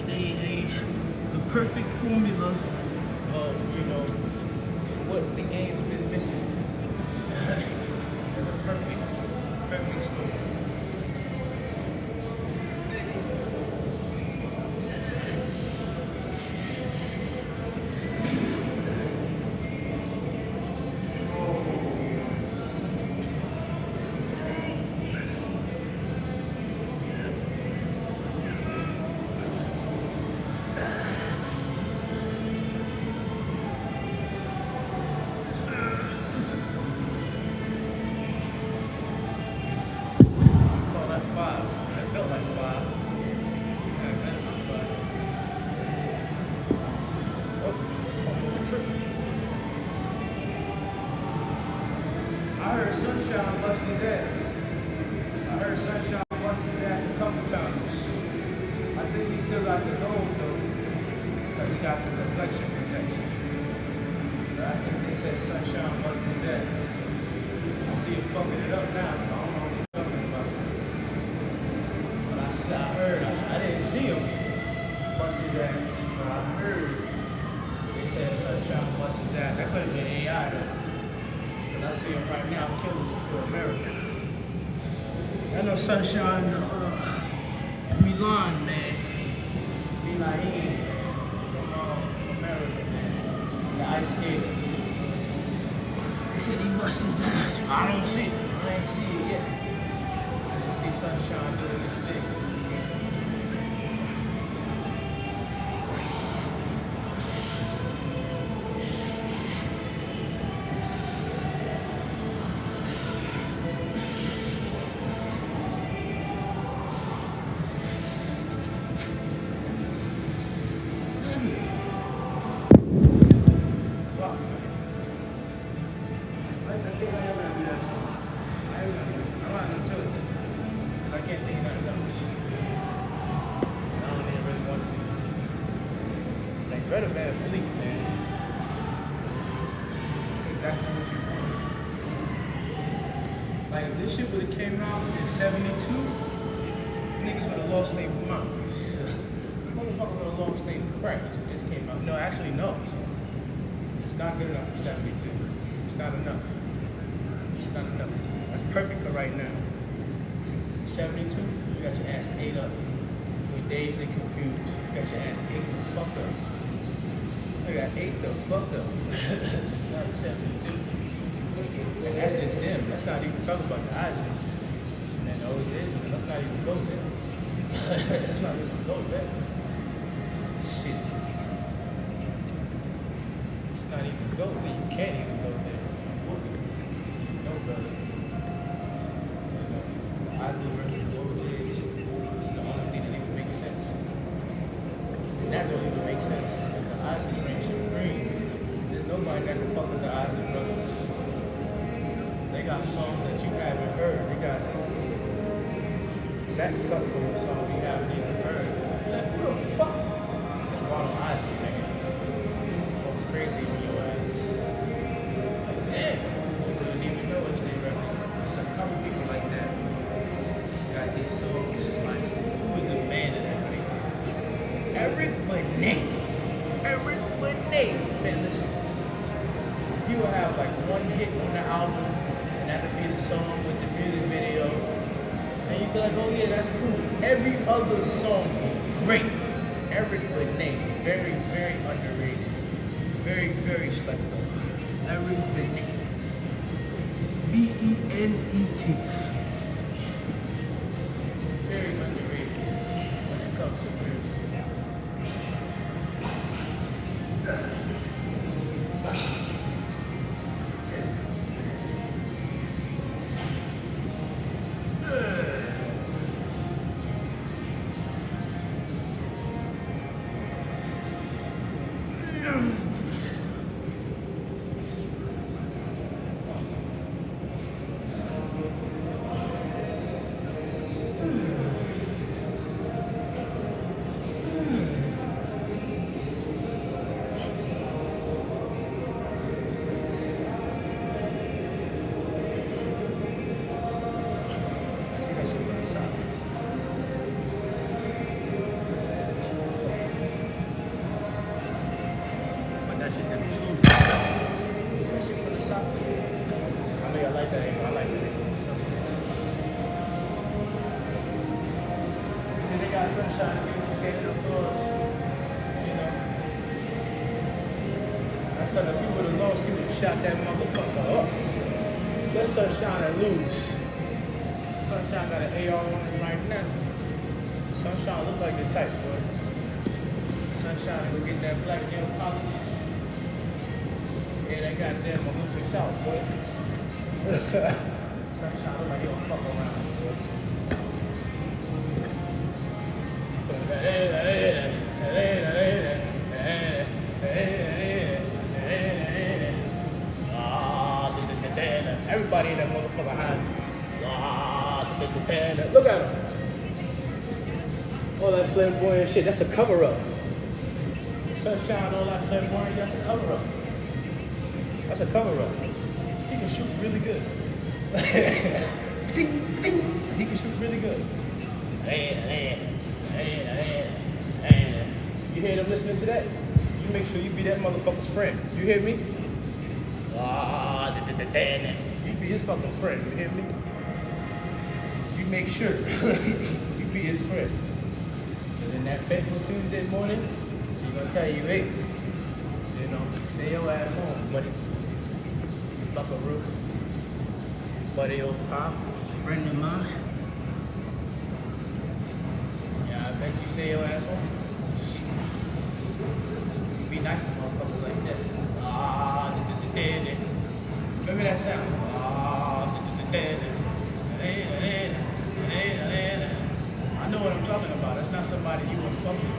They the perfect formula of, you know, what the game's been missing. And the perfect story. I heard Sunshine bust his ass. I heard Sunshine bust his ass a couple times. I think he still got the gold though, because he got the complexion protection. But I think they said Sunshine bust his ass. I see him fucking it up now, so I don't know what he's talking about. But I heard, I didn't see him bust his ass, but I heard they said Sunshine bust his ass. That could have been AI though. I see him right now killing it for America. I know Sunshine, Milan, man. Milan from America, man. The ice skater. They said he bust his ass, but I don't see it. I ain't see it yet. I didn't see Sunshine doing this thing. Greta Van Fleet, man. That's exactly what you want. Like, if this shit would have came out in 72, niggas would have lost their minds. Motherfucker would have lost their breath if this came out. No, actually, no. It's not good enough for 72. It's not enough. It's not enough. That's perfect for right now. 72, you got your ass ate up. With dazed and confused. You got your ass ate the fuck up. I got ate the fuck up. Not 72. And that's just them. That's not even talking about the Islanders. And then those days, let's not even go there. Let's not even go there. Shit. Let's not even go there. You can't even go there. No, brother. The Islanders versus those days is the only thing that even makes sense. And that don't even make sense. Isaac reign supreme. There's nobody that can fuck with the Isaac brothers. They got songs that you haven't heard. They got that cuts on the song you haven't even heard. Like, what the fuck? It's Ronald Isaac, nigga. Going crazy on your ass. Like, damn. You couldn't even know it's their record. There's a couple people like that. Got these songs. Like, who is the man of that thing? Eric Benet. Eric Benet. Man, listen. You will have like one hit on the album, and that would be the song with the music video. And you be like, oh yeah, that's cool. Every other song is great. Eric Benet, very, very underrated. Very, very slept on. Eric Benet. B-E-N-E-T. Very underrated when it comes to music. Because if he would have lost, he would have shot that motherfucker up. Let Sunshine and lose. Sunshine got an AR on him right now. Sunshine look like the type, boy. Sunshine go get that black nail polish. Yeah, that goddamn Olympics out, boy. Sunshine look like he don't fuck around, boy. Everybody in that motherfucker high. Look at him. All that flamboyant shit, that's a cover-up. Sunshine, all that flamboyant, that's a cover-up. That's a cover-up. He can shoot really good. Ding, ding. He can shoot really good. You hear them listening to that? You make sure you be that motherfucker's friend. You hear me? You be his fucking friend. You hear me? You make sure you be his friend. So then that fateful Tuesday morning, he's gonna tell you, hey, you know, stay your ass home, buddy. Buckaroo. Buddy old pop, friend of mine. Yeah, I bet you stay your ass home. Shit. You be nice to motherfuckers like that. Remember that sound? I know what I'm talking about. That's not somebody you want to fuck with.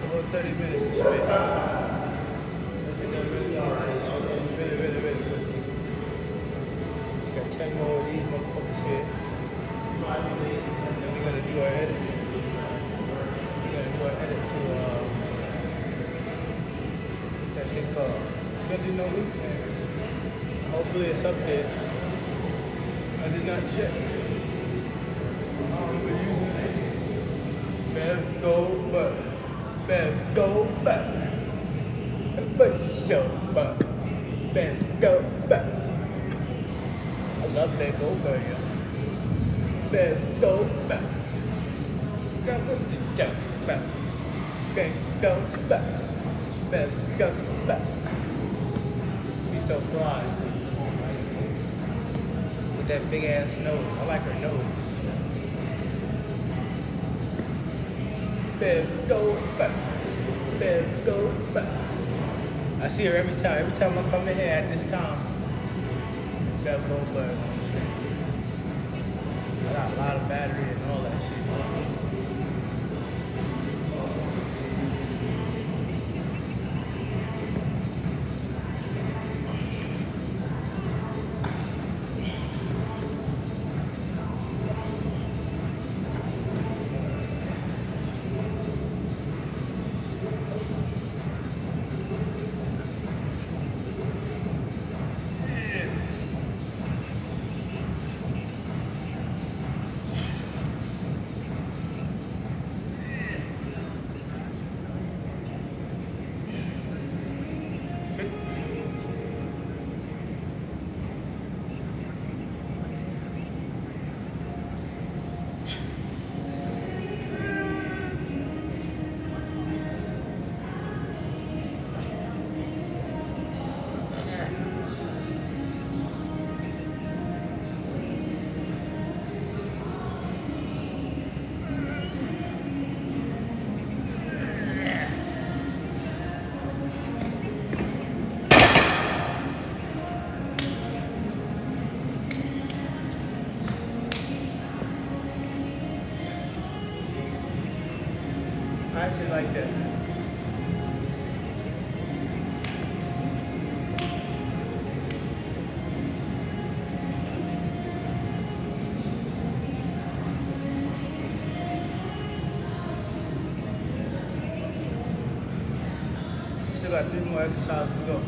About 30 minutes to spend. Just got 10 more of these motherfuckers here. And then we're gonna do our edit. We're gonna do our edit to that shit called Good to Know Loop. Hopefully it's up there. I did not check. Bev go back. Bev go back. But you show back. Bev go back. I love that go back, yeah. Let's go back. Got what to jump back. Let's go back. Let's go back. She's so fly. With that big ass nose. I like her nose. Let's go back. Let's go back. I see her every time. Every time I come in here at this time. Got a little buzz. I got a lot of battery and all that shit. I actually like that. Still got 3 more exercises to go.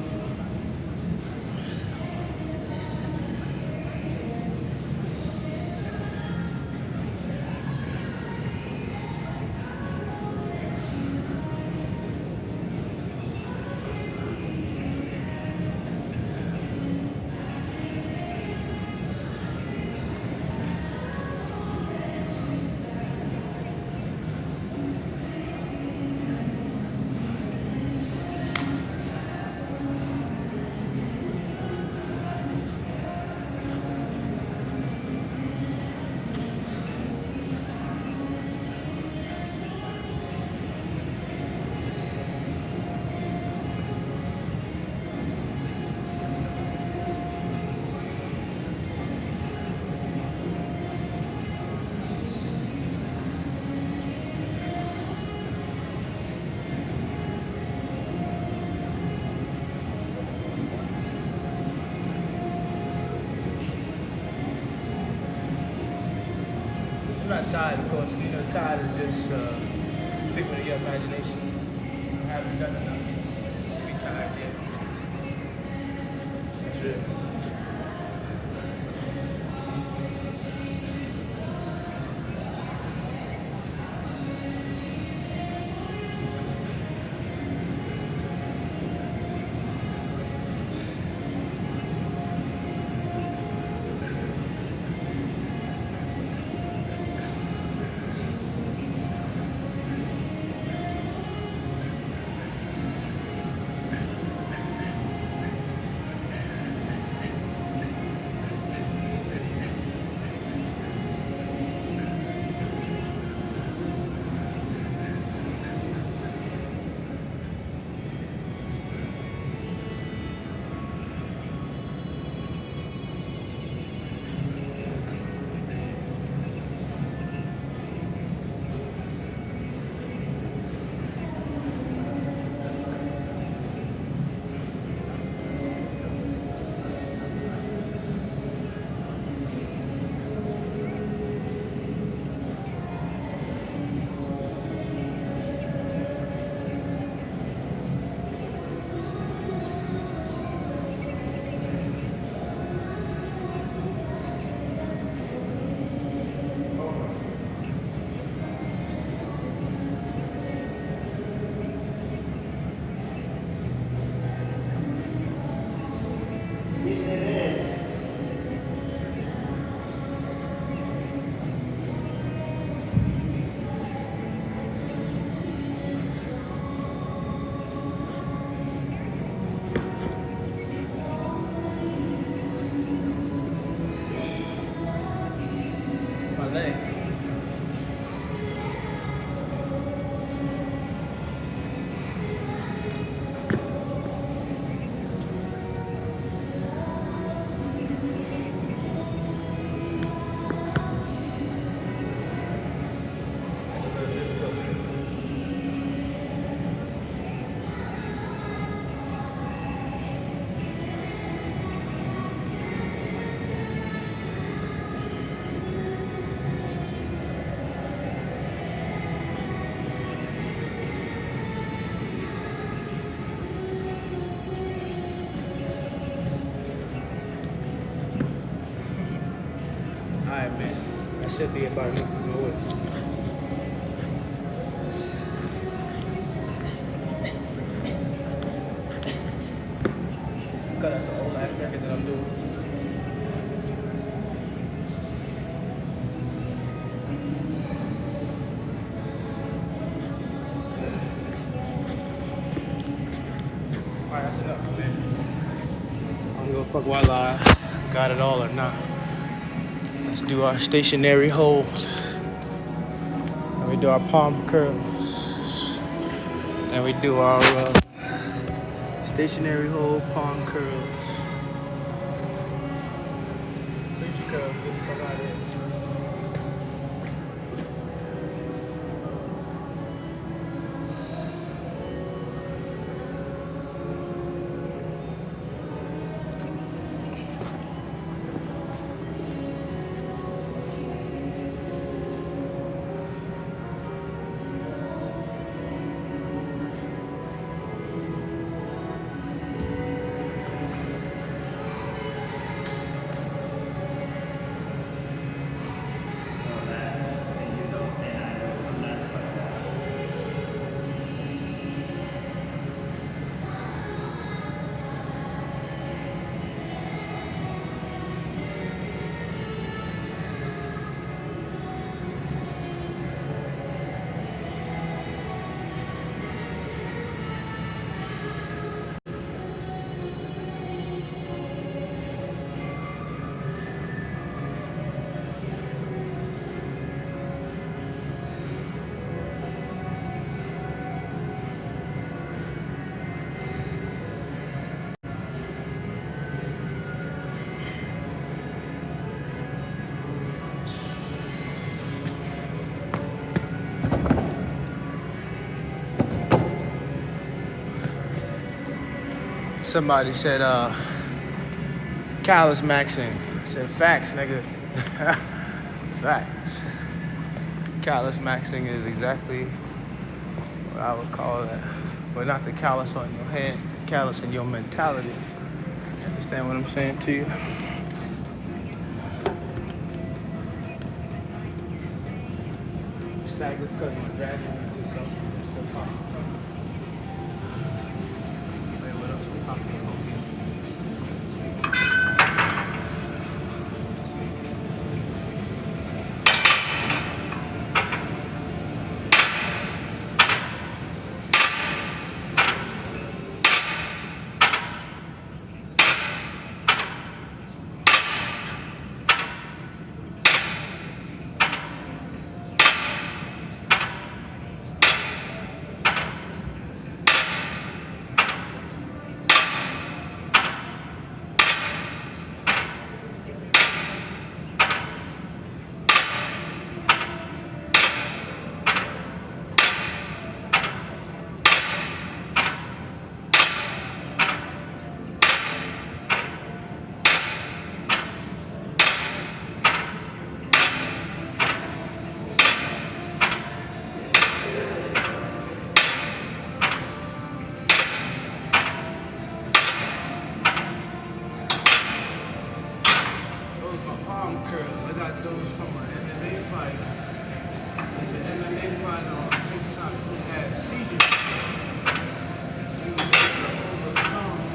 I'm not tired, of course. You know, tired is just figment of your imagination. I haven't done enough to be tired yet. That's it. should be about no way. Cause that's an old ass record that I'm doing. Alright, that's enough, man. I don't give a fuck while I got it all or not. Let's do our stationary hold. And we do our palm curls. And we do our stationary hold, palm curls. Preacher curls, get the fuck out of here. Somebody said, callus maxing. I said, facts, nigga. Facts. Callus maxing is exactly what I would call that. But not the callus on your hand, callus in your mentality. You understand what I'm saying to you? Stagger because my drag into something. Those from an MMA fight. It's an MMA fight on TikTok who had seizures. He was able to overcome.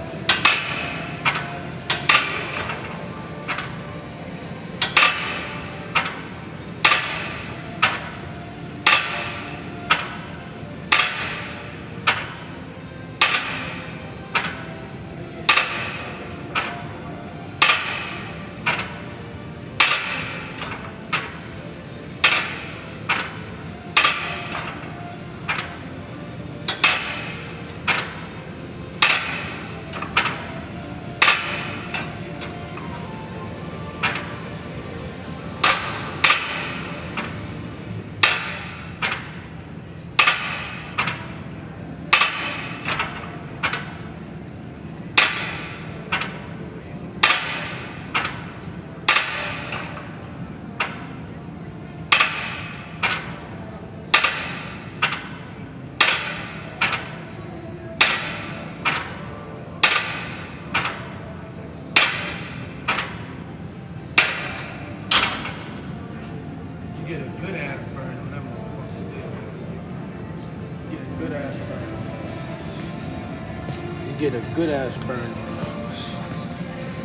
You get a good ass burn on those.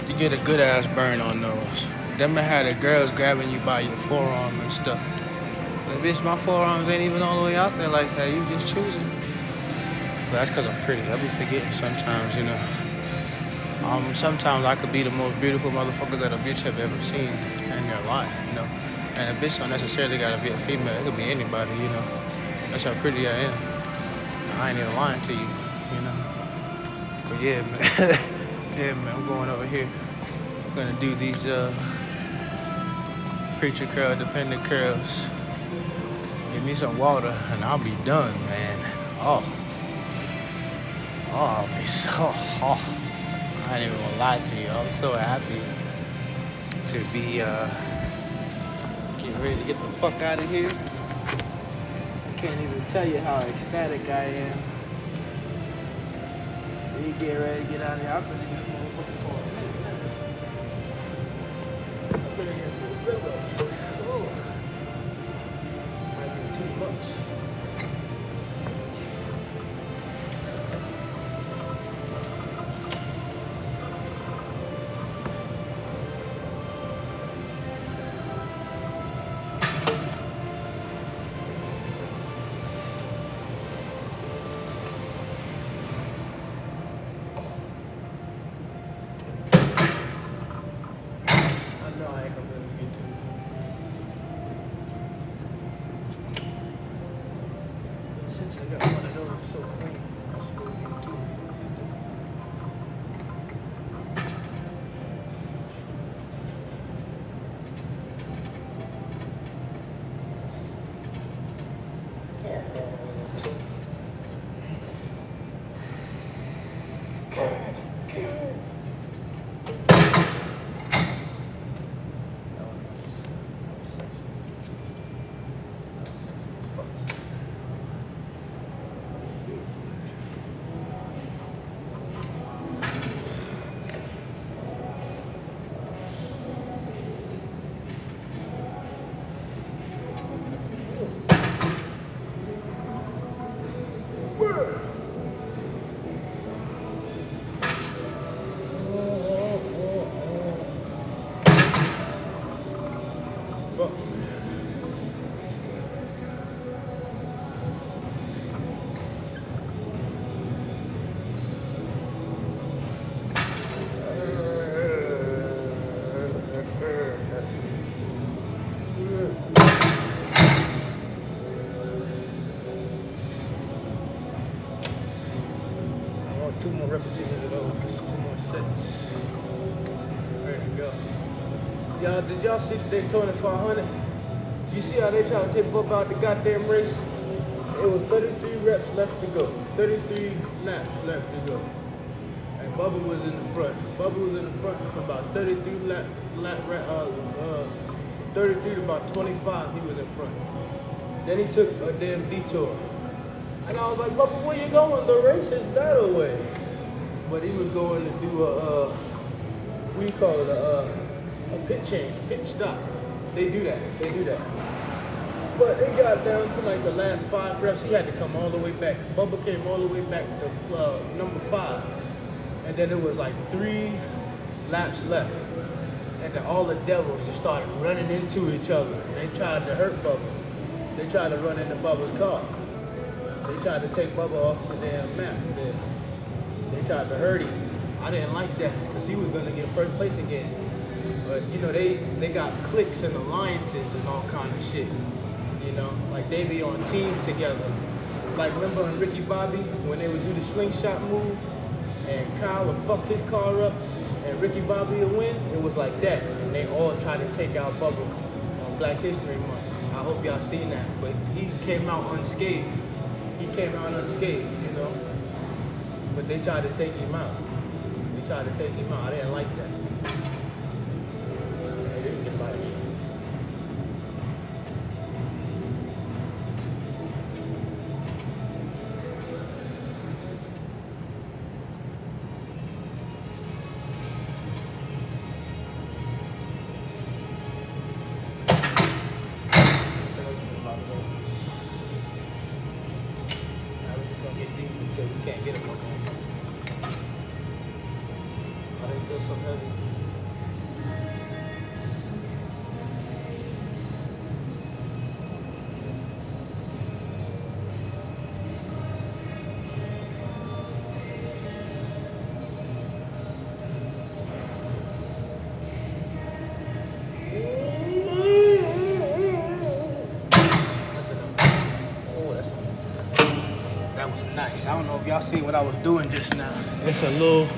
You get a good ass burn on those. Them that had the girls grabbing you by your forearm and stuff. Like, bitch, my forearms ain't even all the way out there like that. You just choosing. But that's because I'm pretty. I be forgetting sometimes, you know. Sometimes I could be the most beautiful motherfucker that a bitch have ever seen in their life, you know. And a bitch don't necessarily gotta be a female. It could be anybody, you know. That's how pretty I am. I ain't even lying to you, you know. But yeah, man. Yeah, man. I'm going over here. I'm gonna do these preacher curl, dependent curls. Give me some water and I'll be done, man. Oh, I'll be so. Oh. I ain't even gonna lie to you. I'm so happy to be getting ready to get the fuck out of here. I can't even tell you how ecstatic I am. You get ready to get out of here. I've been in here for a minute. I've been in here for a good little. Oh, might be too much. Two more repetitions of those, 2 more sets. There you go. Y'all, did y'all see the Daytona 500? You see how they try to take Bubba out the goddamn race? It was 33 reps left to go. 33 laps left to go. And Bubba was in the front. Bubba was in the front for about 33 33 to about 25, he was in front. Then he took a damn detour. And I was like, Bubba, where you going? The race is that away. But he was going to do a pit change, pit stop. They do that. But it got down to like the last 5 reps. He had to come all the way back. Bubba came all the way back to number 5. And then it was like 3 laps left. And then all the devils just started running into each other. They tried to hurt Bubba. They tried to run into Bubba's car. They tried to take Bubba off the damn map. They tried to hurt him. I didn't like that because he was going to get first place again. But, you know, they got cliques and alliances and all kind of shit. You know, like they be on teams together. Like, remember on Ricky Bobby when they would do the slingshot move and Kyle would fuck his car up and Ricky Bobby would win? It was like that. And they all tried to take out Bubba on Black History Month. I hope y'all seen that. But he came out unscathed. He came out unscathed, you know. But they tried to take him out. I didn't like that. They didn't like it. Now we're just gonna get deep until we can't get it no more. feel so heavy. That was nice. I don't know if y'all see what I was doing just now. It's a little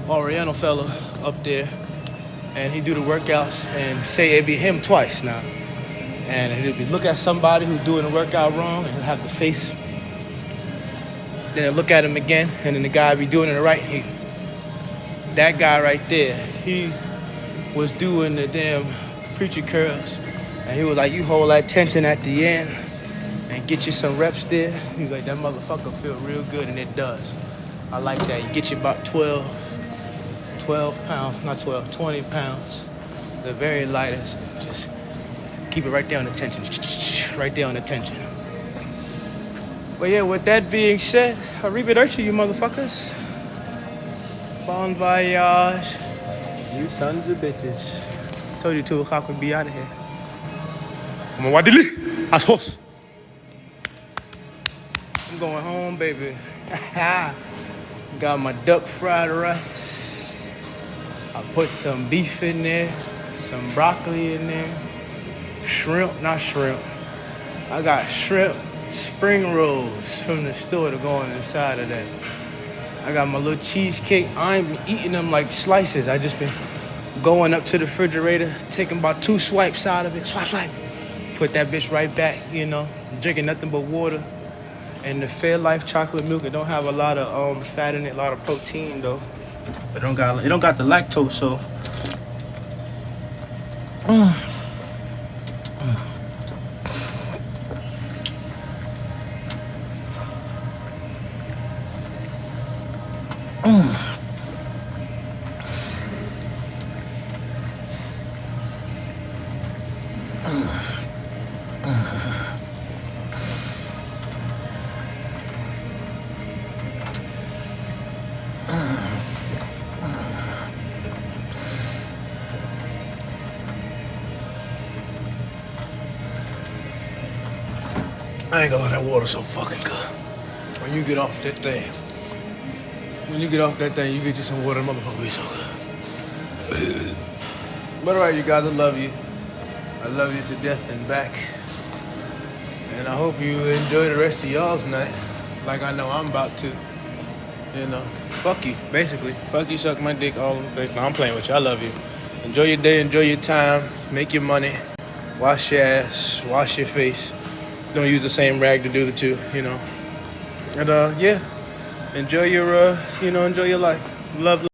Oriental fella up there, and he do the workouts and say it be him twice now. And he'll be look at somebody who's doing the workout wrong, and he'll have to face. Then he'll look at him again, and then the guy be doing it right. That guy right there, he was doing the damn preacher curls, and he was like, "You hold that tension at the end and get you some reps there." He's like, "That motherfucker feel real good," and it does. I like that. You get you about 12 pounds, not 12, 20 pounds. The very lightest. Just keep it right there on the tension. Right there on the tension. But yeah, with that being said, arrivederci, you motherfuckers. Bon voyage. You sons of bitches. Told you 2 o'clock would be out of here. I'm going home, baby. Got my duck fried rice. I put some beef in there, some broccoli in there, shrimp, not shrimp. I got shrimp spring rolls from the store to go on inside of that. I got my little cheesecake. I ain't been eating them like slices. I just been going up to the refrigerator, taking about 2 swipes out of it. Swipe. Put that bitch right back, you know, drinking nothing but water. And the Fairlife chocolate milk, it don't have a lot of fat in it, a lot of protein though. It don't got the lactose, so. I ain't gonna lie, that water's so fucking good. When you get off that thing, you get you some water, motherfucker, be so good. But alright, you guys, I love you. I love you to death and back. And I hope you enjoy the rest of y'all's night, like I know I'm about to. You know, fuck you, basically. Fuck you, suck my dick all day. No, I'm playing with you. I love you. Enjoy your day, enjoy your time, make your money, wash your ass, wash your face. Don't use the same rag to do the two, you know. And yeah, enjoy your, enjoy your life. Love.